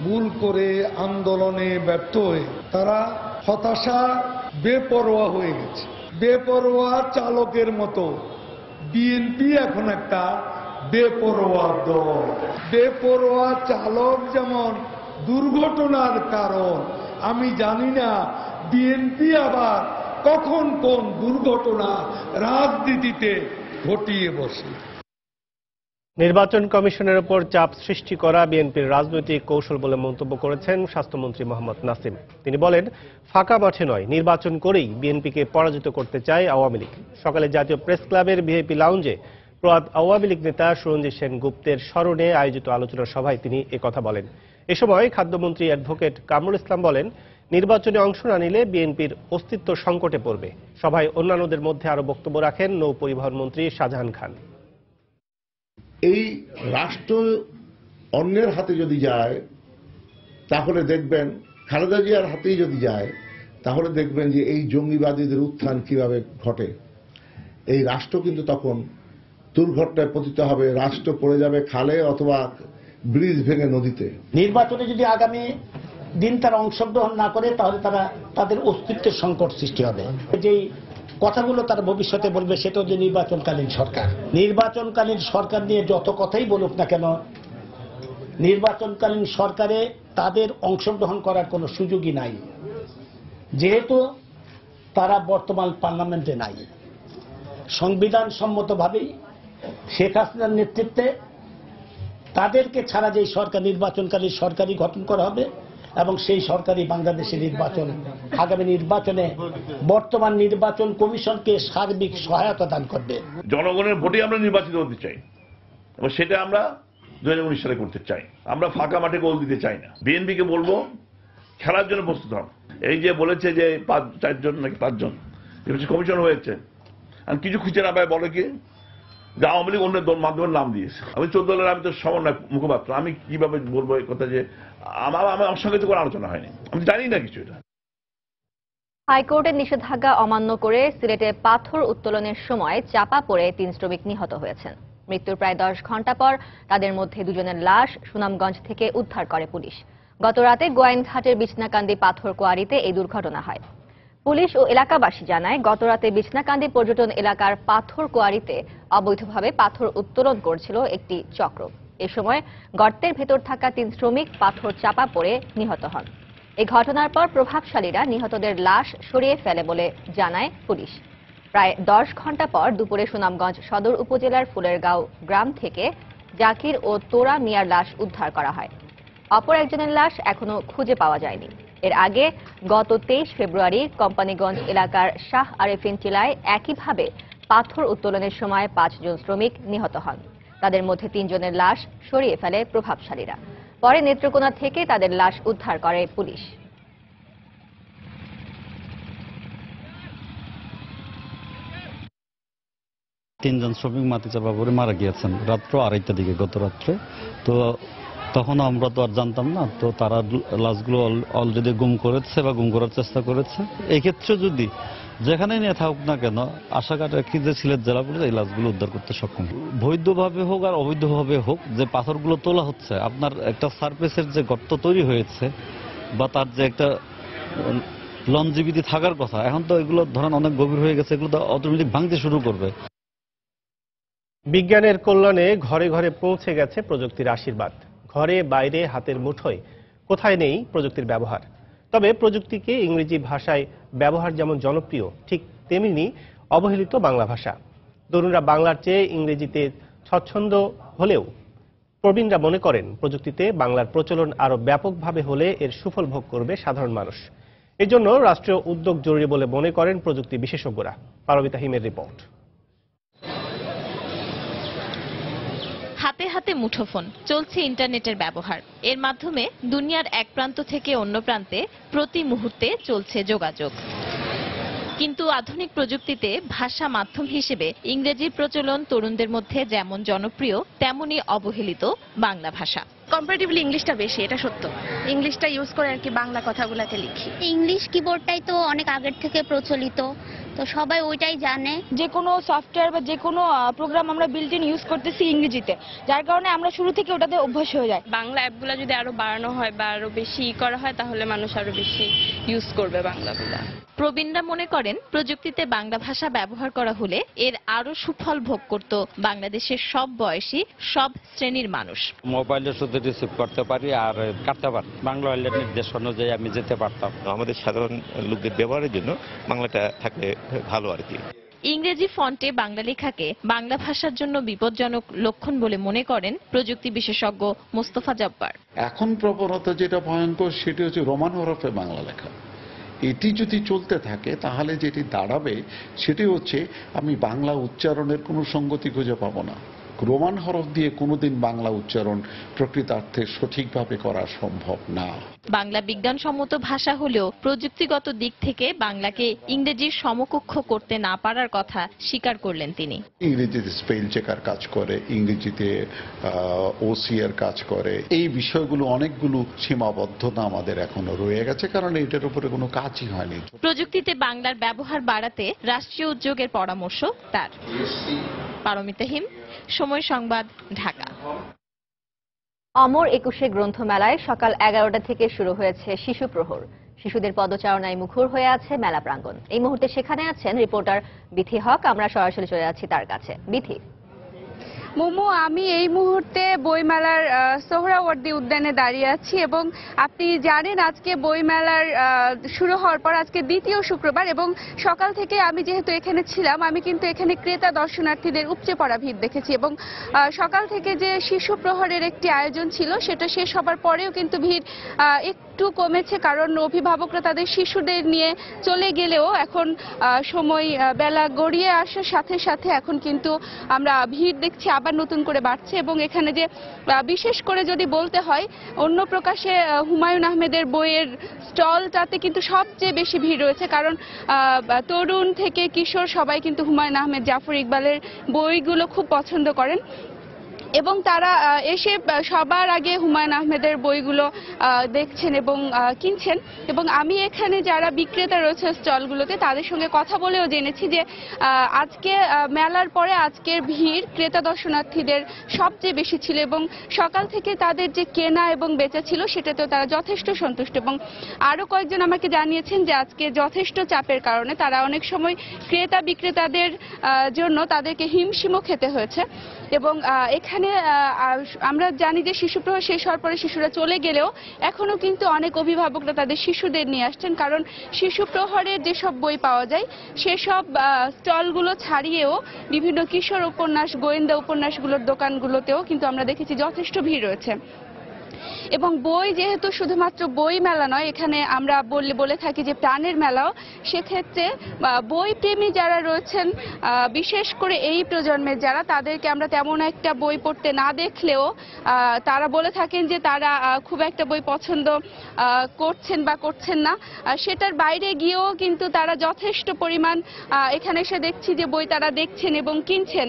Speaker 7: ভুল করে আন্দোলনে ব্যর্থ হয়ে তারা হতাশা বেপরোয়া হয়ে গেছে। বেপরোয়া চালকের মতো বিএনপি এখন একটা বেপরোয়া দল। বেপরোয়া চালক যেমন দুর্ঘটনার কারণ, আমি জানি না বিএনপি আবার কখন কোন দুর্ঘটনা রাজনীতিতে ঘটিয়ে বসে।
Speaker 3: নির্বাচন কমিশনের উপর চাপ সৃষ্টি করা বিএনপির রাজনৈতিক কৌশল বলে মন্তব্য করেছেন স্বাস্থ্যমন্ত্রী মোহাম্মদ নাসিম। তিনি বলেন, ফাঁকা মাঠে নয়, নির্বাচন করেই বিএনপিকে পরাজিত করতে চায় আওয়ামী লীগ। সকালে জাতীয় প্রেস ক্লাবের ভিআইপি লাউঞ্জে প্রয়াত আওয়ামী লীগ নেতা সুরঞ্জিত সেন গুপ্তের স্মরণে আয়োজিত আলোচনা সভায় তিনি একথা বলেন। এ সময় খাদ্যমন্ত্রী অ্যাডভোকেট কামরুল ইসলাম বলেন, নির্বাচনে অংশ না নিলে বিএনপির অস্তিত্ব সংকটে পড়বে। সভায় অন্যান্যদের মধ্যে আরো বক্তব্য রাখেন নৌ পরিবহন মন্ত্রী শাহজাহান খান।
Speaker 8: এই রাষ্ট্র অন্যের হাতে যদি যায় তাহলে দেখবেন, খালেদা জিয়ার হাতেই যদি যায় তাহলে দেখবেন যে এই জঙ্গিবাদীদের উত্থান কিভাবে ঘটে। এই রাষ্ট্র কিন্তু তখন দুর্ঘটনায় পতিত হবে, রাষ্ট্র পড়ে যাবে খালে অথবা ব্রিজ ভেঙে নদীতে।
Speaker 10: নির্বাচনে যদি আগামী দিন তারা অংশগ্রহণ না করে তাহলে তাদের অস্তিত্বের সংকট সৃষ্টি হবে। যেই কথাগুলো তারা ভবিষ্যতে বলবে সেটা হচ্ছে নির্বাচনকালীন সরকার। নির্বাচনকালীন সরকার নিয়ে যত কথাই বলুক না কেন, নির্বাচনকালীন সরকারে তাদের অংশগ্রহণ করার কোনো সুযোগই নাই, যেহেতু তারা বর্তমান পার্লামেন্টে নাই। সংবিধান সম্মতভাবেই শেখ হাসিনার নেতৃত্বে তাদেরকে ছাড়া যেই সরকার নির্বাচনকালীন সরকারই গঠন করা হবে এবং সেই সরকারই বাংলাদেশের নির্বাচন, আগামী নির্বাচনে বর্তমান নির্বাচন কমিশনকে সার্বিক সহায়তা দান করবে।
Speaker 25: জনগণের ভোটে আমরা নির্বাচিত হতে চাই এবং সেটা আমরা 2019 সালে করতে চাই। আমরা ফাঁকা মাঠে গোল দিতে চাই না। বিএনপিকে বলবো খেলার জন্য প্রস্তুত হন। এই যে বলেছে যে 4 জন নাকি 5 জন কমিশন হয়েছে, আর কিছু খুঁজে না পায় বলে কি যে আওয়ামী লীগ অন্য মাধ্যমের নাম দিয়েছে। আমি 14 দলের, আমি তো সমন্বয় মুখপাত্র, আমি কিভাবে বলবো এই কথা যে আমার সঙ্গে তো কোনো আলোচনা হয়নি, আমি জানি না কিছু। এটা
Speaker 1: হাইকোর্টের নিষেধাজ্ঞা অমান্য করে সিলেটে পাথর উত্তোলনের সময় চাপা পড়ে 3 শ্রমিক নিহত হয়েছেন। মৃত্যুর প্রায় 10 ঘণ্টা পর তাদের মধ্যে 2 জনের লাশ সুনামগঞ্জ থেকে উদ্ধার করে পুলিশ। গত রাতে গোয়াইনঘাটের বিছনাকান্দি পাথর কোয়ারিতে এই দুর্ঘটনা হয়। পুলিশ ও এলাকাবাসী জানায়, গত রাতে বিছনাকান্দি পর্যটন এলাকার পাথর কোয়ারিতে অবৈধভাবে পাথর উত্তোলন করছিল একটি চক্র। এ সময় গর্তের ভেতর থাকা 3 শ্রমিক পাথর চাপা পড়ে নিহত হন। এই ঘটনার পর প্রভাবশালীরা নিহতদের লাশ সরিয়ে ফেলে বলে জানায় পুলিশ। প্রায় 10 ঘন্টা পর দুপুরে সুনামগঞ্জ সদর উপজেলার ফুলেরগাঁও গ্রাম থেকে জাকির ও তোরা মিয়ার লাশ উদ্ধার করা হয়। অপর একজনের লাশ এখনো খুঁজে পাওয়া যায়নি। এর আগে গত 23 ফেব্রুয়ারি কোম্পানিগঞ্জ এলাকার শাহ আরেফিন টিলায় একইভাবে পাথর উত্তোলনের সময় 5 জন শ্রমিক নিহত হন। তাদের মধ্যে 3 জনের লাশ সরিয়ে ফেলে প্রভাবশালীরা। পরে নেত্রকোনা থেকে তাদের লাশ উদ্ধার করে পুলিশ।
Speaker 4: তিনজন শ্রমিক মাটি চাপা পড়ে মারা গিয়েছেন রাত্র 2:30টার দিকে, গত রাত্রে। তো তখন আমরা তো আর জানতাম না, তো তারা লাশগুলো অলরেডি গুম করেছে বা গুম করার চেষ্টা করেছে। এই ক্ষেত্রে যদি যেখানে নিয়ে থাকুক না কেন, আশা করি যে সিলেট জেলা পুলিশ এই লাশগুলো উদ্ধার করতে সক্ষম। বৈধভাবে হোক আর অবৈধভাবে হোক, যে পাথরগুলো তোলা হচ্ছে, আপনার একটা সারফেসের যে গর্ত তৈরি হয়েছে বা তার যে একটা লঞ্জিবিটি থাকার কথা, এখন তো এগুলো ধরেন অনেক গভীর হয়ে গেছে, এগুলো তো অটোমেটিক ভাঙতে শুরু করবে।
Speaker 3: বিজ্ঞানের কল্যাণে ঘরে ঘরে পৌঁছে গেছে প্রযুক্তির আশীর্বাদ। ঘরে বাইরে হাতের মুঠোয় কোথায় নেই প্রযুক্তির ব্যবহার। তবে প্রযুক্তিকে ইংরেজি ভাষায় ব্যবহার যেমন জনপ্রিয়, ঠিক তেমনি অবহেলিত বাংলা ভাষা। তরুণরা বাংলার চেয়ে ইংরেজিতে স্বচ্ছন্দ হলেও প্রবীণরা মনে করেন প্রযুক্তিতে বাংলার প্রচলন আরও ব্যাপকভাবে হলে এর সুফল ভোগ করবে সাধারণ মানুষ। এজন্য রাষ্ট্রীয় উদ্যোগ জরুরি বলে মনে করেন প্রযুক্তি বিশেষজ্ঞরা। পারমিতা হিমের রিপোর্ট।
Speaker 5: হাতে হাতে মুঠোফোন, চলছে ইন্টারনেটের ব্যবহার। এর মাধ্যমে দুনিয়ার এক প্রান্ত থেকে অন্য প্রান্তে প্রতি মুহূর্তে চলছে যোগাযোগ। কিন্তু আধুনিক প্রযুক্তিতে ভাষা মাধ্যম হিসেবে ইংরেজির প্রচলন তরুণদের মধ্যে যেমন জনপ্রিয়, তেমনি অবহেলিত বাংলা ভাষা।
Speaker 6: কম্পারেটিভলি ইংলিশটা বেশি, এটা সত্য। ইংলিশটা ইউজ করে আর কি বাংলা কথাগুলোতে লিখি।
Speaker 9: ইংলিশ কিবোর্ডটাই তো অনেক আগের থেকে প্রচলিত, তো সবাই ওইটাই জানে।
Speaker 6: যে কোনো সফটওয়্যার বা যে কোনো প্রোগ্রাম আমরা বিল্ট ইন ইউজ করতেছি ইংরেজিতে, যার কারণে আমরা শুরু থেকে ওটাতে অভ্যাস হয়ে যায়।
Speaker 12: বাংলা অ্যাপগুলো যদি আরো বাড়ানো হয় বা আরো বেশি করা হয়, তাহলে মানুষ আরো বেশি ইউজ করবে বাংলাগুলা।
Speaker 5: প্রবীণরা মনে করেন প্রযুক্তিতে বাংলা ভাষা ব্যবহার করা হলে এর আরো সুফল ভোগ করত বাংলাদেশের সব বয়সী, সব শ্রেণীর মানুষ।
Speaker 26: মোবাইলে শুধু রিসিভ করতে পারি আর কাটতে পারি, বাংলা নির্দেশ অনুযায়ী আমি যেতে পারতাম।
Speaker 27: আমাদের সাধারণ লোকদের ব্যবহারের জন্য বাংলাটা থাকলে ভালো আর কি।
Speaker 5: ইংরেজি ফন্টে বাংলা লেখাকে বাংলা ভাষার জন্য বিপজ্জনক লক্ষণ বলে মনে করেন প্রযুক্তি বিশেষজ্ঞ মোস্তফা জব্বার।
Speaker 28: এখন প্রবণতা যেটা ভয়ঙ্কর, সেটি হচ্ছে রোমান হরফে বাংলা লেখা। এটি যদি চলতে থাকে তাহলে যেটি দাঁড়াবে সেটি হচ্ছে আমি বাংলা উচ্চারণের কোনো সঙ্গতি খুঁজে পাবো না। রোমান হরফ দিয়ে কোনোদিন বাংলা উচ্চারণ প্রকৃতার্থে সঠিকভাবে করা সম্ভব না।
Speaker 5: বাংলা বিজ্ঞানসম্মত ভাষা হলেও প্রযুক্তিগত দিক থেকে বাংলাকে ইংরেজির সমকক্ষ করতে না পারার কথা স্বীকার করলেন তিনি।
Speaker 28: ইংরেজিতে স্পেল চেকার কাজ করে, ইংরেজিতে ওসিআর কাজ করে। এই বিষয়গুলো অনেকগুলো সীমাবদ্ধতা আমাদের এখনো রয়ে গেছে, কারণ এটার উপরে কোনো কাজই হয়নি।
Speaker 5: প্রযুক্তিতে বাংলার ব্যবহার বাড়াতে রাষ্ট্রীয় উদ্যোগের পরামর্শ তার। পারমিতা হিম, সময় সংবাদ, ঢাকা।
Speaker 1: অমর 21 গ্রন্থমেলায় সকাল 11টা থেকে শুরু হয়েছে শিশু প্রহর। শিশুদের পদচারণায় মুখর হয়ে আছে মেলা প্রাঙ্গণ। এই মুহূর্তে সেখানে আছেন রিপোর্টার বিথি হক। আমরা সরাসরি চলে যাচ্ছি তার কাছে। বিথি।
Speaker 29: মোমো, আমি এই মুহূর্তে বইমেলার সোহরাওয়ার্দী উদ্যানে দাঁড়িয়ে আছি এবং আপনি জানেন আজকে বইমেলার শুরু হওয়ার পর আজকে দ্বিতীয় শুক্রবার এবং সকাল থেকে আমি যেহেতু এখানে ছিলাম, আমি কিন্তু এখানে ক্রেতা দর্শনার্থীদের উপচে পড়া ভিড় দেখেছি এবং সকাল থেকে যে শিশু প্রহরের একটি আয়োজন ছিল সেটা শেষ হবার পরেও কিন্তু ভিড় একটু কমেছে, কারণ অভিভাবকরা তাদের শিশুদের নিয়ে চলে গেলেও এখন সময় বেলা গড়িয়ে আসার সাথে সাথে এখন কিন্তু আমরা ভিড় দেখছি আবার নতুন করে বাড়ছে। এবং এখানে যে বিশেষ করে যদি বলতে হয়, অন্য প্রকাশে হুমায়ুন আহমেদের বইয়ের স্টলটাতে কিন্তু সবচেয়ে বেশি ভিড় রয়েছে, কারণ তরুণ থেকে কিশোর সবাই কিন্তু হুমায়ুন আহমেদ, জাফর ইকবালের বইগুলো খুব পছন্দ করেন এবং তারা এসে সবার আগে হুমায়ুন আহমেদের বইগুলো দেখছেন এবং কিনছেন। এবং আমি এখানে যারা বিক্রেতা রয়েছে স্টলগুলোতে তাদের সঙ্গে কথা বলেও জেনেছি যে আজকে মেলার পরে আজকের ভিড় ক্রেতা দর্শনার্থীদের সবচেয়ে বেশি ছিল এবং সকাল থেকে তাদের যে কেনা এবং বেচা ছিল সেটাতেও তারা যথেষ্ট সন্তুষ্ট। এবং আরও কয়েকজন আমাকে জানিয়েছেন যে আজকে যথেষ্ট চাপের কারণে তারা অনেক সময় ক্রেতা বিক্রেতাদের জন্য তাদেরকে হিমশিমও খেতে হয়েছে এবং এখানে এখানে আমরা জানি যে শিশু প্রহর শেষ হওয়ার পরে শিশুরা চলে গেলেও এখনো কিন্তু অনেক অভিভাবকরা তাদের শিশুদের নিয়ে আসছেন, কারণ শিশু প্রহরের যেসব বই পাওয়া যায় সেসব স্টলগুলো ছাড়িয়েও বিভিন্ন কিশোর উপন্যাস, গোয়েন্দা উপন্যাসগুলোর দোকানগুলোতেও কিন্তু আমরা দেখেছি যথেষ্ট ভিড় রয়েছে। এবং বই যেহেতু শুধুমাত্র বই মেলা নয়, এখানে আমরা বলে থাকি যে প্রাণের মেলাও, সেক্ষেত্রে বই প্রেমী যারা রয়েছেন, বিশেষ করে এই প্রজন্মের যারা, তাদেরকে আমরা তেমন একটা বই পড়তে না দেখলেও তারা বলে থাকেন যে তারা খুব একটা বই পছন্দ করছেন বা করছেন না। সেটার বাইরে গিয়েও কিন্তু তারা যথেষ্ট পরিমাণ এখানে এসে দেখছি যে বই তারা দেখছেন এবং কিনছেন।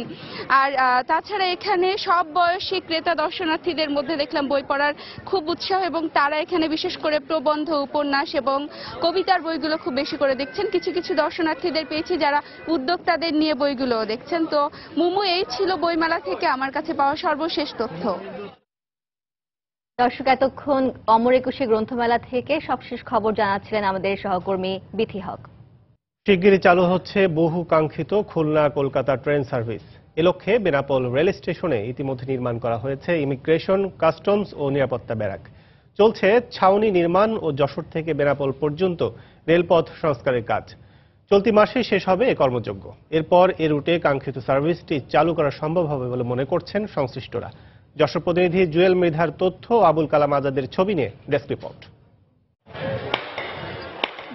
Speaker 29: আর তাছাড়া এখানে সব বয়সী ক্রেতা দর্শনার্থীদের মধ্যে দেখলাম বই পড়ার খুব উৎসাহ, এবং তারা এখানে বিশেষ করে প্রবন্ধ, উপন্যাস এবং কবিতার বইগুলো খুব বেশি করে দেখছেন। কিছু কিছু দর্শনার্থীদের পেয়েছি যারা উদ্যোক্তাদের নিয়ে বইগুলোও দেখছেন। তো মুমু, এই ছিল বইমেলা থেকে আমার কাছে পাওয়া সর্বশেষ তথ্য।
Speaker 1: দর্শক, এতক্ষণ অমর একুশে গ্রন্থমেলা থেকে সবশেষ খবর জানাচ্ছিলেন আমাদের সহকর্মী বিথি হক।
Speaker 3: শিগগিরই চালু হচ্ছে বহু কাঙ্ক্ষিত খুলনা কলকাতা ট্রেন সার্ভিস। এ লক্ষ্যে বেনাপোল রেল স্টেশনে ইতিমধ্যে নির্মাণ করা হয়েছে ইমিগ্রেশন, কাস্টমস ও নিরাপত্তা ব্যারাক। চলছে ছাউনি নির্মাণ ও যশোর থেকে বেনাপোল পর্যন্ত রেলপথ সংস্কারের কাজ। চলতি মাসে শেষ হবে এ কর্মযজ্ঞ। এরপর এ রুটে কাঙ্ক্ষিত সার্ভিসটি চালু করা সম্ভব হবে বলে মনে করছেন সংশ্লিষ্টরা। যশোর প্রতিনিধি জুয়েল মৃধার তথ্য, আবুল কালাম আজাদের ছবি নিয়ে ডেস্ক রিপোর্ট।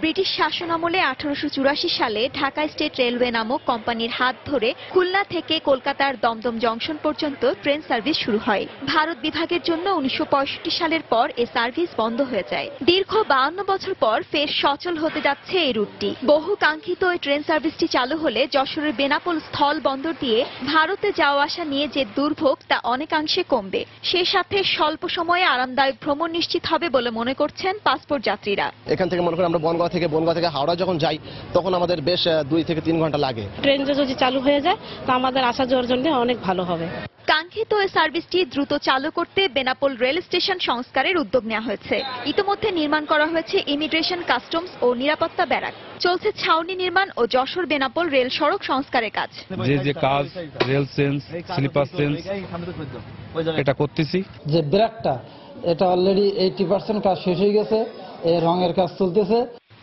Speaker 13: ব্রিটিশ শাসনামলে 1884 সালে ঢাকা স্টেট রেলওয়ে নামক কোম্পানির হাত ধরে খুলনা থেকে কলকাতার দমদম জংশন পর্যন্ত ট্রেন সার্ভিস শুরু হয়। ভারত বিভাগের জন্য 1965 সালের পর এ সার্ভিস বন্ধ হয়ে যায়। দীর্ঘ 52 বছর পর ফের সচল হতে যাচ্ছে এই রুটটি। বহু কাঙ্ক্ষিত এই ট্রেন সার্ভিসটি চালু হলে যশোরের বেনাপোল স্থল বন্দর দিয়ে ভারতে যাওয়া আসা নিয়ে যে দুর্ভোগ তা অনেকাংশে কমবে। সেই সাথে স্বল্প সময়ে আরামদায়ক ভ্রমণ নিশ্চিত হবে বলে মনে করছেন পাসপোর্ট যাত্রীরা।
Speaker 14: এখান থেকে মনে করেন আমরা বনগাঁ থেকে হাওড়া যখন যাই তখন আমাদের বেশ 2 থেকে 3 ঘন্টা লাগে।
Speaker 15: ট্রেনটা যদি চালু হয়ে যায় তো আমাদের আসা যাওয়ার জন্য অনেক ভালো হবে।
Speaker 13: কাঙ্ক্ষিত এই সার্ভিসটি দ্রুত চালু করতে বেনাপোল রেল স্টেশন সংস্কারের উদ্যোগ নেওয়া হয়েছে। ইতিমধ্যে নির্মাণ করা হয়েছে ইমিগ্রেশন, কাস্টমস ও নিরাপত্তা ব্যারাক। চলছে ছাউনি নির্মাণ ও যশোর বেনাপোল রেল সড়ক সংস্কারের কাজ।
Speaker 16: যে কাজ রেল চেঞ্জ, স্লিপার চেঞ্জ এটা করতেছি।
Speaker 17: যে ব্যারাকটা এটা অলরেডি 80% কাজ শেষ হয়ে গেছে, রঙের কাজ চলতেছে।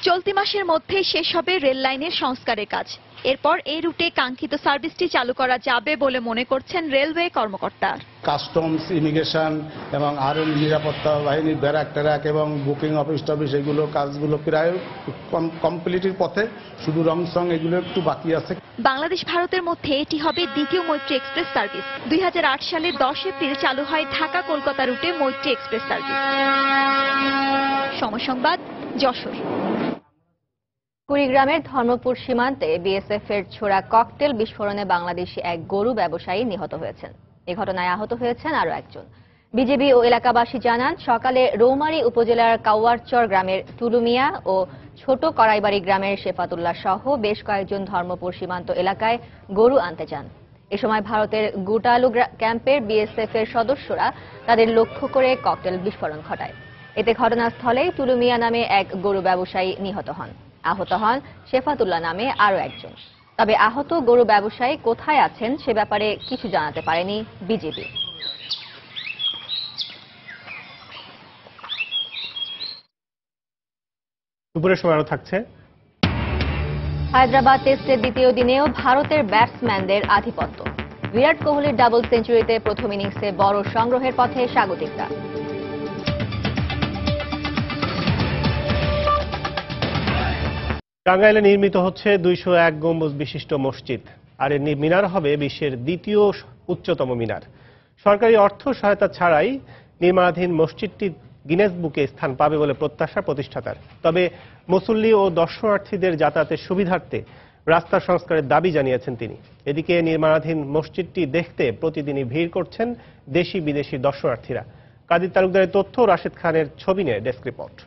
Speaker 13: চলতি মাসের মধ্যেই শেষ হবে রেল লাইনের সংস্কারের কাজ। এরপর এই রুটে কাঙ্ক্ষিত সার্ভিসটি চালু করা যাবে বলে মনে করছেন রেলওয়ে কর্মকর্তা।
Speaker 10: কাস্টমস, ইমিগ্রেশন এবং আরও নিরাপত্তা বাহিনীর ব্যারাক ট্যারাক এবং বুকিং অফিস টফিস এগুলো কাজগুলো প্রায় কমপ্লিটের পথে, শুধু রং সং এগুলো একটু বাকি আছে।
Speaker 13: বাংলাদেশ ভারতের মধ্যে এটি হবে দ্বিতীয় মৈত্রী এক্সপ্রেস সার্ভিস। 2008 সালের 10 এপ্রিল চালু হয় ঢাকা কলকাতা রুটে মৈত্রী এক্সপ্রেস সার্ভিস। সময় সংবাদ, যশোর।
Speaker 1: কুড়িগ্রামের ধর্মপুর সীমান্তে বিএসএফ এর ছোড়া ককটেল বিস্ফোরণে বাংলাদেশি এক গরু ব্যবসায়ী নিহত হয়েছেন। এ ঘটনায় আহত হয়েছেন আরও একজন। বিজেপি ও এলাকাবাসী জানান, সকালে রৌমারী উপজেলার কাওয়ারচর গ্রামের টুলুমিয়া ও ছোট কড়াইবাড়ি গ্রামের শেফাতুল্লাহ সহ বেশ কয়েকজন ধর্মপুর সীমান্ত এলাকায় গরু আনতে যান। এ সময় ভারতের গুটালু ক্যাম্পের বিএসএফ এর সদস্যরা তাদের লক্ষ্য করে ককটেল বিস্ফোরণ ঘটায়। এতে ঘটনাস্থলেই টুলুমিয়া নামে এক গরু ব্যবসায়ী নিহত হন। আহত হন শেফাতুল্লাহ নামে আরও একজন। তবে আহত গরু ব্যবসায়ী কোথায় আছেন সে ব্যাপারে কিছু জানাতে পারেনি বিজেপি।
Speaker 3: দুপুরের সময় আরও থাকছে।
Speaker 1: হায়দ্রাবাদ টেস্টের দ্বিতীয় দিনেও ভারতের ব্যাটসম্যানদের আধিপত্য। বিরাট কোহলির ডাবল সেঞ্চুরিতে প্রথম ইনিংসে বড় সংগ্রহের পথে স্বাগতিকরা।
Speaker 3: টাঙ্গাইলে নির্মিত হচ্ছে 201 গম্বুজ বিশিষ্ট মসজিদ। আর এর মিনার হবে বিশ্বের দ্বিতীয় উচ্চতম মিনার। সরকারি অর্থ সহায়তা ছাড়াই নির্মাণাধীন মসজিদটি গিনেস বুকে স্থান পাবে বলে প্রত্যাশা প্রতিষ্ঠাতার। তবে মুসল্লি ও দর্শনার্থীদের যাতায়াতের সুবিধার্থে রাস্তা সংস্কারের দাবি জানিয়েছেন তিনি। এদিকে নির্মাণাধীন মসজিদটি দেখতে প্রতিদিনই ভিড় করছেন দেশি বিদেশি দর্শনার্থীরা। কাদির তালুকদারের তথ্য, রাশেদ খানের ছবি নিয়ে ডেস্ক রিপোর্ট।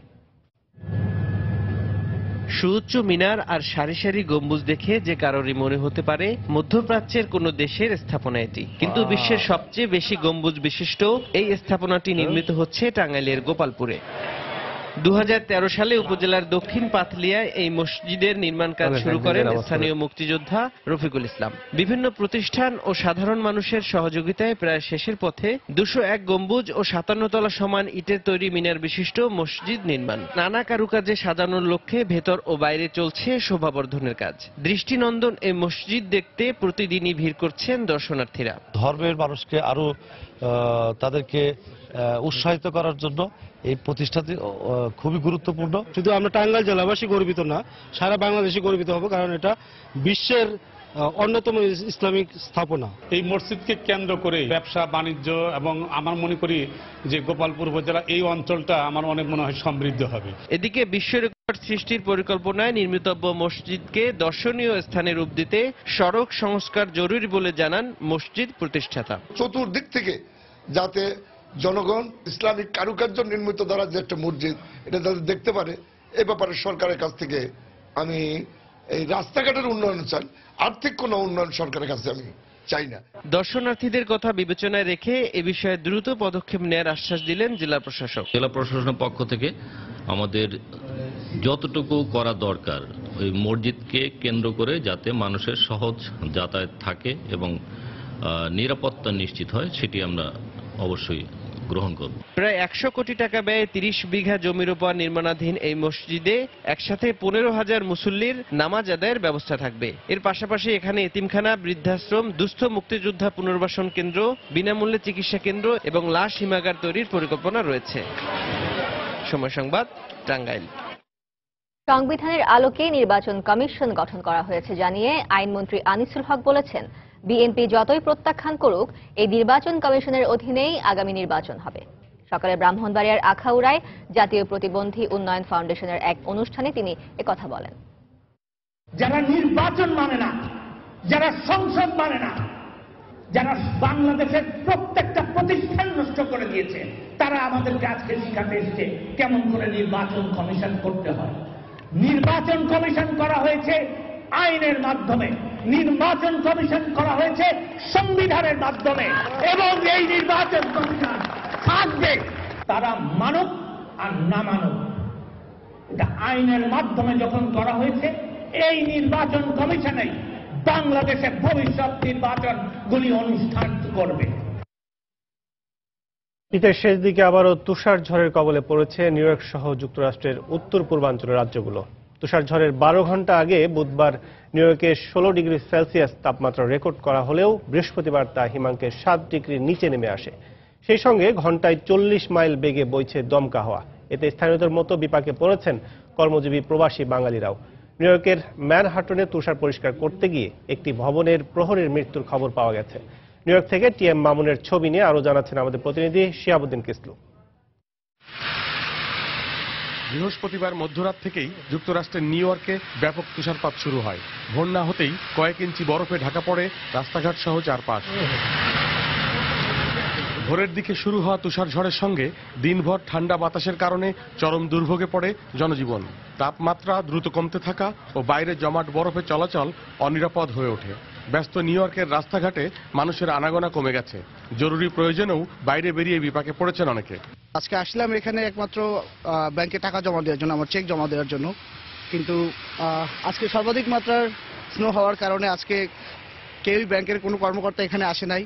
Speaker 18: সুউচ্চ মিনার আর সারি সারি গম্বুজ দেখে যে কারোরই মনে হতে পারে মধ্যপ্রাচ্যের কোন দেশের স্থাপনা এটি, কিন্তু বিশ্বের সবচেয়ে বেশি গম্বুজ বিশিষ্ট এই স্থাপনাটি নির্মিত হচ্ছে টাঙ্গাইলের গোপালপুরে। 2013 সালে উপজেলার দক্ষিণ পাথলিয়ায় এই মসজিদের নির্মাণ কাজ শুরু করেন স্থানীয় মুক্তিযোদ্ধা রফিকুল ইসলাম। বিভিন্ন প্রতিষ্ঠান ও সাধারণ মানুষের সহযোগিতায় প্রায় শেষের পথে 201 গম্বুজ ও 57 তলা সমান ইটের তৈরি মিনার বিশিষ্ট মসজিদ নির্মাণ। নানা কারুকাজে সাজানোর লক্ষ্যে ভেতর ও বাইরে চলছে শোভাবর্ধনের কাজ। দৃষ্টিনন্দন এই মসজিদ দেখতে প্রতিদিনই ভিড় করছেন দর্শনার্থীরা।
Speaker 2: ধর্মের মানুষকে আরো তাদেরকে উৎসাহিত করার জন্য এই প্রতিষ্ঠানটি খুবই গুরুত্বপূর্ণ।
Speaker 7: শুধু আমরা টাঙ্গাইল জেলাবাসী গর্বিত না, সারা বাংলাদেশে গর্বিত হব, কারণ এটা বিশ্বের অন্যতম ইসলামিক স্থাপনা।
Speaker 10: এই মসজিদকে কেন্দ্র করে ব্যবসা বাণিজ্য এবং আমার মনে করি যে গোপালপুর উপজেলা এই অঞ্চলটা আমার অনেক মনে হয় সমৃদ্ধ হবে।
Speaker 18: এদিকে বিশ্ব রেকর্ড সৃষ্টির পরিকল্পনায় নির্মিতব্য মসজিদকে দর্শনীয় স্থানে রূপ দিতে সড়ক সংস্কার জরুরি বলে জানান মসজিদ প্রতিষ্ঠাতা।
Speaker 11: চতুর্দিক থেকে যাতে জনগণ ইসলামিক কারুকার্য নির্মিত দ্বারা যে একটা মসজিদ এটা যাতে দেখতে পারে, এ ব্যাপারে সরকারের কাছ থেকে আমি এই রাস্তাঘাটের উন্নয়ন চাই, আর্থিক কোনো উন্নয়ন সরকারের কাছে আমি চাই না।
Speaker 18: দর্শনার্থীদের কথা বিবেচনায় রেখে এ বিষয়ে দ্রুত পদক্ষেপ নেওয়ার আশ্বাস দিলেন জেলা প্রশাসক।
Speaker 19: জেলা প্রশাসনের পক্ষ থেকে আমাদের যতটুকু করা দরকার ওই মসজিদকে কেন্দ্র করে যাতে মানুষের সহজ যাতায়াত থাকে এবং নিরাপত্তা নিশ্চিত হয় সেটি আমরা অবশ্যই গ্রহণ করব।
Speaker 18: প্রায় 100 কোটি টাকা ব্যয়ে 30 বিঘা জমির উপর নির্মাণাধীন এই মসজিদে একসাথে 15,000 মুসল্লির নামাজ আদায়ের ব্যবস্থা থাকবে। এর পাশাপাশি এখানে এতিমখানা, বৃদ্ধাশ্রম, দুস্থ মুক্তিযোদ্ধা পুনর্বাসন কেন্দ্র, বিনামূল্যে চিকিৎসা কেন্দ্র এবং লাশ হিমাগার তৈরির পরিকল্পনা রয়েছে। সময় সংবাদ, টাঙ্গাইল।
Speaker 1: সংবিধানের আলোকে নির্বাচন কমিশন গঠন করা হয়েছে জানিয়ে আইনমন্ত্রী আনিসুল হক বলেছেন, বিএনপি যতই প্রত্যাখ্যান করুক এই নির্বাচন কমিশনের অধীনেই আগামী নির্বাচন হবে। সকালে ব্রাহ্মণবাড়িয়ার আখাউড়ায় জাতীয় প্রতিবন্ধী উন্নয়ন ফাউন্ডেশনের এক অনুষ্ঠানে তিনি একথা বলেন।
Speaker 10: যারা নির্বাচন মানে না, যারা সংসদ মানে না, যারা বাংলাদেশের প্রত্যেকটা প্রতিষ্ঠান নষ্ট করে দিয়েছে, তারা আমাদেরকে আজকে শিখাতে এসেছে কেমন করে নির্বাচন কমিশন করতে হয়। নির্বাচন কমিশন করা হয়েছে আইনের মাধ্যমে, নির্বাচন কমিশন করা হয়েছে সংবিধানের মাধ্যমে, এবং এই নির্বাচন কমিশন থাকবে তারা মানুক আর না মানুক। এটা আইনের মাধ্যমে যখন করা হয়েছে, এই নির্বাচন কমিশনেই বাংলাদেশে ভবিষ্যৎ নির্বাচনগুলি অনুষ্ঠান করবে।
Speaker 3: শীতের শেষ দিকে আবারও তুষার ঝড়ের কবলে পড়েছে নিউ ইয়র্ক সহ যুক্তরাষ্ট্রের উত্তর পূর্বাঞ্চলের রাজ্যগুলো। তুষার ঝড়ের 12 ঘন্টা আগে বুধবার নিউ ইয়র্কে 16 ডিগ্রি সেলসিয়াস তাপমাত্রা রেকর্ড করা হলেও বৃহস্পতিবার তা হিমাঙ্কের 7 ডিগ্রি নিচে নেমে আসে। সেই সঙ্গে ঘন্টায় 40 মাইল বেগে বইছে দমকা হাওয়া। এতে স্থানীয়দের মতো বিপাকে পড়েছেন কর্মজীবী প্রবাসী বাঙালিরাও। নিউ ইয়র্কের ম্যানহাটনে তুষার পরিষ্কার করতে গিয়ে একটি ভবনের প্রহরীর মৃত্যুর খবর পাওয়া গেছে। নিউ ইয়র্ক থেকে টিএম মামুনের ছবি নিয়ে আরো জানাচ্ছেন আমাদের প্রতিনিধি শিহাবুদ্দিন কিসলু।
Speaker 20: বৃহস্পতিবার মধ্যরাত থেকেই যুক্তরাষ্ট্রের নিউ ইয়র্কে ব্যাপক তুষারপাত শুরু হয়। ভোর না হতেই কয়েক ইঞ্চি বরফে ঢাকা পড়ে রাস্তাঘাট সহ চারপাশ। ভোরের দিকে শুরু হওয়া তুষার ঝড়ের সঙ্গে দিনভর ঠান্ডা বাতাসের কারণে চরম দুর্ভোগে পড়ে জনজীবন। তাপমাত্রা দ্রুত কমতে থাকা ও বাইরে জমাট বরফে চলাচল অনিরাপদ হয়ে ওঠে। ব্যস্ত নিউ ইয়র্কের রাস্তাঘাটে মানুষের আনাগোনা কমে গেছে। জরুরি প্রয়োজনেও বাইরে বেরিয়ে বিপাকে পড়েছেন অনেকে।
Speaker 21: আজকে আসলাম এখানে একমাত্র ব্যাংকে টাকা জমা দেওয়ার জন্য, আমার চেক জমা দেওয়ার জন্য, কিন্তু আজকে সর্বাধিক মাত্রার স্নো হওয়ার কারণে আজকে কেউই ব্যাংকের কোনো কর্মকর্তা এখানে আসে নাই।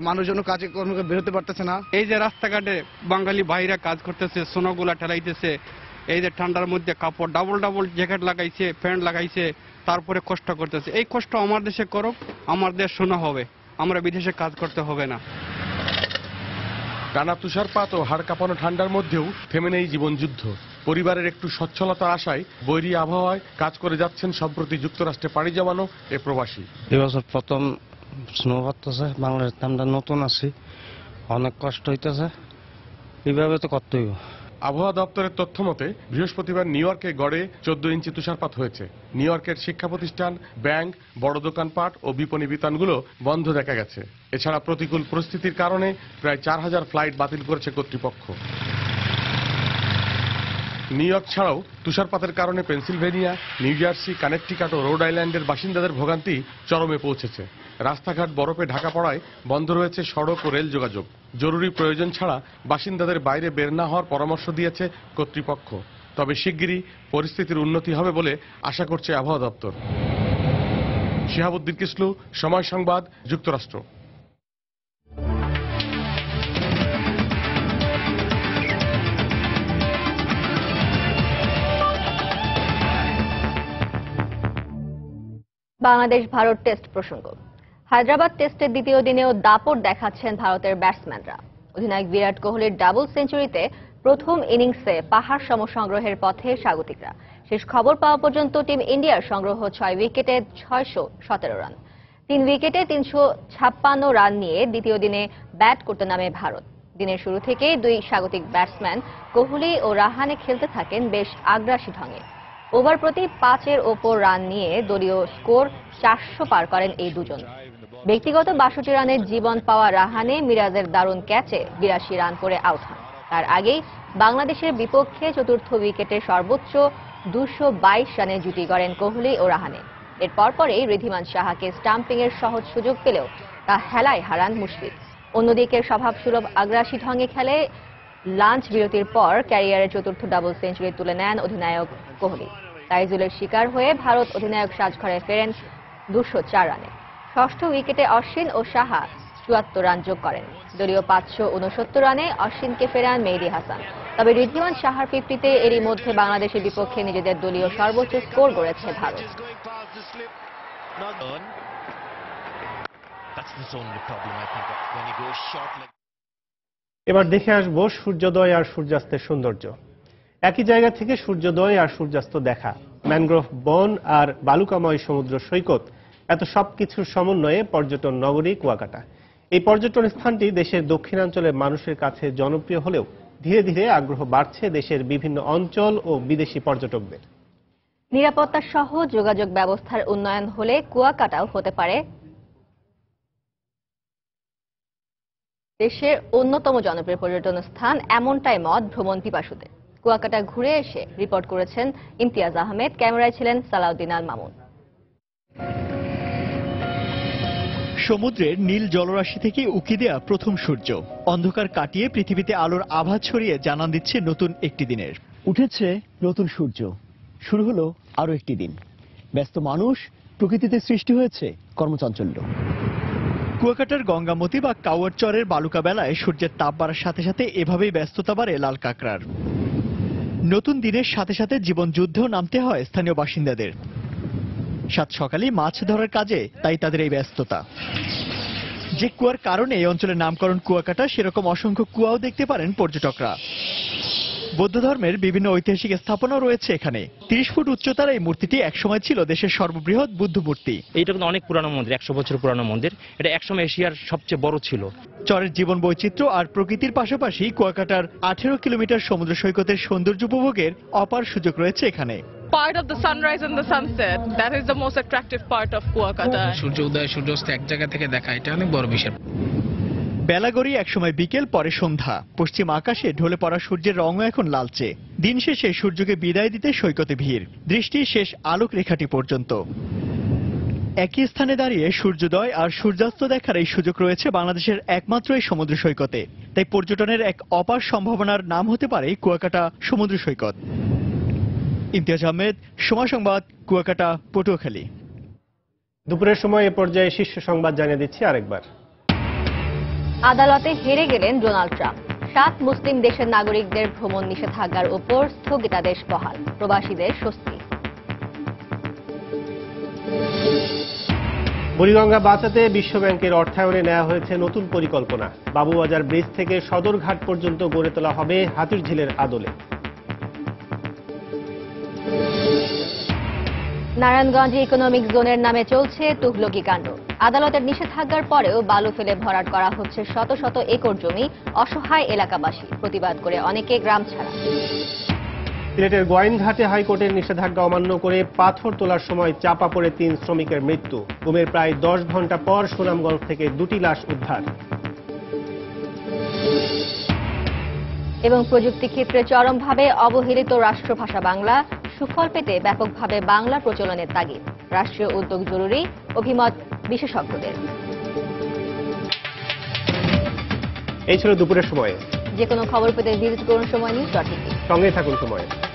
Speaker 21: মানুষজন কাজে কর্মকে বেরোতে পারতেছে না।
Speaker 22: এই যে রাস্তাঘাটে বাঙালি ভাইরা কাজ করতেছে, সোনাগুলা ঠেলাইতেছে, এই যে ঠান্ডার মধ্যে কাপড় ডাবল ডাবল জ্যাকেট লাগাইছে, প্যান্ট লাগাইছে, তারপরে কষ্ট করতেছে। এই কষ্ট আমার দেশে করুক, আমার দেশ সোনা হবে, আমরা বিদেশে কাজ করতে হবে না।
Speaker 20: টানা তুষারপাত ও হাড় কাঁপানো ঠান্ডার মধ্যেও থেমে নেই জীবনযুদ্ধ। পরিবারের একটু সচ্ছলতার আশায় বৈরী আবহাওয়ায় কাজ করে যাচ্ছেন সম্প্রতি যুক্তরাষ্ট্রে পাড়ি জমানো এ প্রবাসী।
Speaker 23: এবছর প্রথম স্নো পড়তেছে, বাংলাদেশ আমরা নতুন আছি, অনেক কষ্ট হইতেছে, এইভাবে তো করতেই।
Speaker 20: আবহাওয়া দপ্তরের তথ্য মতে বৃহস্পতিবার নিউ ইয়র্কে গড়ে 14 ইঞ্চি তুষারপাত হয়েছে। নিউ ইয়র্কের শিক্ষা প্রতিষ্ঠান, ব্যাংক, বড় দোকানপাট ও বিপণী বিতানগুলো বন্ধ দেখা গেছে। এছাড়া প্রতিকূল পরিস্থিতির কারণে প্রায় 4000 ফ্লাইট বাতিল করেছে কর্তৃপক্ষ। নিউ ইয়র্ক ছাড়াও তুষারপাতের কারণে পেনসিলভেনিয়া, নিউ জার্সি, কানেকটিকাট ও রোড আইল্যান্ডের বাসিন্দাদের ভোগান্তি চরমে পৌঁছেছে। রাস্তাঘাট বরফে ঢাকা পড়ায় বন্ধ রয়েছে সড়ক ও রেল যোগাযোগ। জরুরি প্রয়োজন ছাড়া বাসিন্দাদের বাইরে বের না হওয়ার পরামর্শ দিয়েছে কর্তৃপক্ষ। তবে শিগগিরই পরিস্থিতির উন্নতি হবে বলে আশা করছে আবহাওয়া দপ্তর। শিহাবুদ্দিন কিসলু, সময় সংবাদ, যুক্তরাষ্ট্র।
Speaker 1: বাংলাদেশ ভারত টেস্ট প্রসঙ্গ। হায়দ্রাবাদ টেস্টের দ্বিতীয় দিনেও দাপট দেখাচ্ছেন ভারতের ব্যাটসম্যানরা। অধিনায়ক বিরাট কোহলির ডাবল সেঞ্চুরিতে প্রথম ইনিংসে পাহাড় সম সংগ্রহের পথে স্বাগতিকরা। শেষ খবর পাওয়া পর্যন্ত টিম ইন্ডিয়ার সংগ্রহ 6 উইকেটে 617 রান। 3 উইকেটে 356 রান নিয়ে দ্বিতীয় দিনে ব্যাট করতে নামে ভারত। দিনের শুরু থেকেই দুই স্বাগতিক ব্যাটসম্যান কোহলি ও রাহানে খেলতে থাকেন বেশ আগ্রাসী ঢঙে। ওভার প্রতি 5-এর ওপর রান নিয়ে দলীয় স্কোর 400 পার করেন এই দুজন। ব্যক্তিগত 62 রানের জীবন পাওয়া রাহানে মিরাজের দারুণ ক্যাচে 82 রান করে আউট হন। তার আগেই বাংলাদেশের বিপক্ষে চতুর্থ উইকেটে সর্বোচ্চ 222 রানে জুটি গড়েন কোহলি ও রাহানে। এর পরপরই ঋদ্ধিমান সাহাকে স্টাম্পিংয়ের সহজ সুযোগ পেলেও তা হেলায় হারান মুশফিক। অন্যদিকে স্বভাবসুলভ আগ্রাসী ঢঙে খেলে লাঞ্চ বিরতির পর ক্যারিয়ারের চতুর্থ ডাবল সেঞ্চুরি তুলে নেন অধিনায়ক কোহলি। তাইজুলের শিকার হয়ে ভারত অধিনায়ক সাজঘরে ফেরেন 204 রানে। ষষ্ঠ উইকেটে অশ্বিন ও সাহা 74 রান যোগ করেন। দলীয় 569 রানে অশ্বিনকে ফেরান মেহেদী হাসান। তবে ঋদ্ধিমান সাহার 50-তে এরই মধ্যে বাংলাদেশের বিপক্ষে নিজেদের দলীয় সর্বোচ্চ স্কোর গড়েছে ভারত।
Speaker 3: এবার দেখে আসবো সূর্যোদয় আর সূর্যাস্তের সৌন্দর্য। একই জায়গা থেকে সূর্যোদয় আর সূর্যাস্ত দেখা, ম্যানগ্রোভ বন আর বালুকাময় সমুদ্র সৈকত, এত সবকিছুর সমন্বয়ে পর্যটন নগরী কুয়াকাটা। এই পর্যটন স্থানটি দেশের দক্ষিণাঞ্চলের মানুষের কাছে জনপ্রিয় হলেও ধীরে ধীরে আগ্রহ বাড়ছে দেশের বিভিন্ন অঞ্চল ও বিদেশি পর্যটকদের।
Speaker 1: নিরাপত্তা সহ যোগাযোগ ব্যবস্থার উন্নয়ন হলে কুয়াকাটাও হতে পারে দেশের অন্যতম জনপ্রিয় পর্যটন স্থান, এমনটাই মত ভ্রমণ পিপাসুদের। কুয়াকাটা ঘুরে এসে রিপোর্ট করেছেন ইমতিয়াজ আহমেদ, ক্যামেরায় ছিলেন সালাউদ্দিন আল মামুন।
Speaker 4: সমুদ্রের নীল জলরাশি থেকে উকি দেয়া প্রথম সূর্য অন্ধকার কাটিয়ে পৃথিবীতে আলোর আভা ছড়িয়ে জানান দিচ্ছে নতুন একটি দিনের।
Speaker 6: উঠেছে নতুন সূর্য, শুরু হলো আরো একটি দিন। ব্যস্ত মানুষ, প্রকৃতিতে সৃষ্টি হয়েছে কর্মচাঞ্চল্য।
Speaker 4: কুয়াকাটার গঙ্গামতি বা কাওয়ার চরের বালুকা বেলায় সূর্যের তাপ বাড়ার সাথে সাথে এভাবেই ব্যস্ততা বাড়ে লাল কাঁকড়ার। নতুন দিনের সাথে সাথে জীবন যুদ্ধেও নামতে হয় স্থানীয় বাসিন্দাদের। সাত সকালে মাছ ধরার কাজে তাই তাদের এই ব্যস্ততা। যে কুয়ার কারণে এই অঞ্চলের নামকরণ কুয়াকাটা, সেরকম অসংখ্য কুয়াও দেখতে পারেন পর্যটকরা। বৌদ্ধ ধর্মের বিভিন্ন ঐতিহাসিক স্থাপনাও রয়েছে এখানে। 30 ফুট উচ্চতার এই মূর্তিটি একসময় ছিল দেশের সর্ববৃহৎ বুদ্ধ মূর্তি।
Speaker 8: এইটা কিন্তু অনেক পুরানো মন্দির, 100 বছর পুরানো মন্দির। এটা একসময় এশিয়ার সবচেয়ে বড় ছিল।
Speaker 4: চরের জীবন বৈচিত্র্য আর প্রকৃতির পাশাপাশি কুয়াকাটার 18 কিলোমিটার সমুদ্র সৈকতের সৌন্দর্য উপভোগের অপার সুযোগ রয়েছে এখানে।
Speaker 9: Part of the sunrise and the sunset, that is the most attractive part of Kuakata.
Speaker 12: সূর্য উদয় সূর্যাস্ত এক জায়গা থেকে দেখা, এটা অনেক বড় বিষয়।
Speaker 4: বেলা গড়িয়ে একসময় বিকেল, পরে সন্ধ্যা। পশ্চিম আকাশে ঢলে পড়া সূর্যের রঙও এখন লালচে। দিন শেষে সূর্যকে বিদায় দিতে সৈকতে ভিড়, দৃষ্টি শেষ আলোক রেখাটি পর্যন্ত। একই স্থানে দাঁড়িয়ে সূর্যোদয় আর সূর্যাস্ত দেখার এই সুযোগ রয়েছে বাংলাদেশের একমাত্র এই সমুদ্র সৈকতে। তাই পর্যটনের এক অপার সম্ভাবনার নাম হতে পারে কুয়াকাটা সমুদ্র সৈকত। ইমতিয়াজ আহমেদ, সময় সংবাদ, কুয়াকাটা, পটুয়াখালী।
Speaker 3: দুপুরের সময় এ পর্যায়ে শীর্ষ সংবাদ জানিয়ে দিচ্ছি আরেকবার।
Speaker 1: আদালতে হেরে গেলেন ডোনাল্ড ট্রাম্প। 7 মুসলিম দেশের নাগরিকদের ভ্রমণ নিষেধাজ্ঞার উপর স্থগিতাদেশ বহাল, প্রবাসীদের স্বস্তি।
Speaker 3: বুড়িগঙ্গা বাঁচাতে বিশ্বব্যাংকের অর্থায়নে নেওয়া হয়েছে নতুন পরিকল্পনা। বাবুবাজার ব্রিজ থেকে সদরঘাট পর্যন্ত গড়ে তোলা হবে হাতিরঝিলের আদলে।
Speaker 1: নারায়ণগঞ্জে ইকোনমিক জোনের নামে চলছে তুঘলকি কাণ্ড। আদালতের নিষেধাজ্ঞার পরেও বালু ফেলে ভরাট করা হচ্ছে শত শত একর জমি। অসহায় এলাকাবাসী, প্রতিবাদ করে অনেকে গ্রাম ছাড়া।
Speaker 3: সিলেটের গোয়াইনঘাটে হাইকোর্টের নিষেধাজ্ঞা অমান্য করে পাথর তোলার সময় চাপা পড়ে 3 শ্রমিকের মৃত্যু। গুমের প্রায় 10 ঘন্টা পর সুনামগঞ্জ থেকে 2টি লাশ উদ্ধার।
Speaker 1: এবং প্রযুক্তি ক্ষেত্রে চরমভাবে অবহেলিত রাষ্ট্রভাষা বাংলা, সুফল পেতে ব্যাপকভাবে বাংলা প্রচলনের তাগিদ। রাষ্ট্রীয় উদ্যোগ জরুরি, অভিমত বিশেষজ্ঞদের।
Speaker 3: এই ছিল দুপুরের সময়ে।
Speaker 1: যে কোনো খবর পেতে ভিজিট করুন সময় নিউজ.tv।
Speaker 3: সঙ্গে থাকুন সময়ে।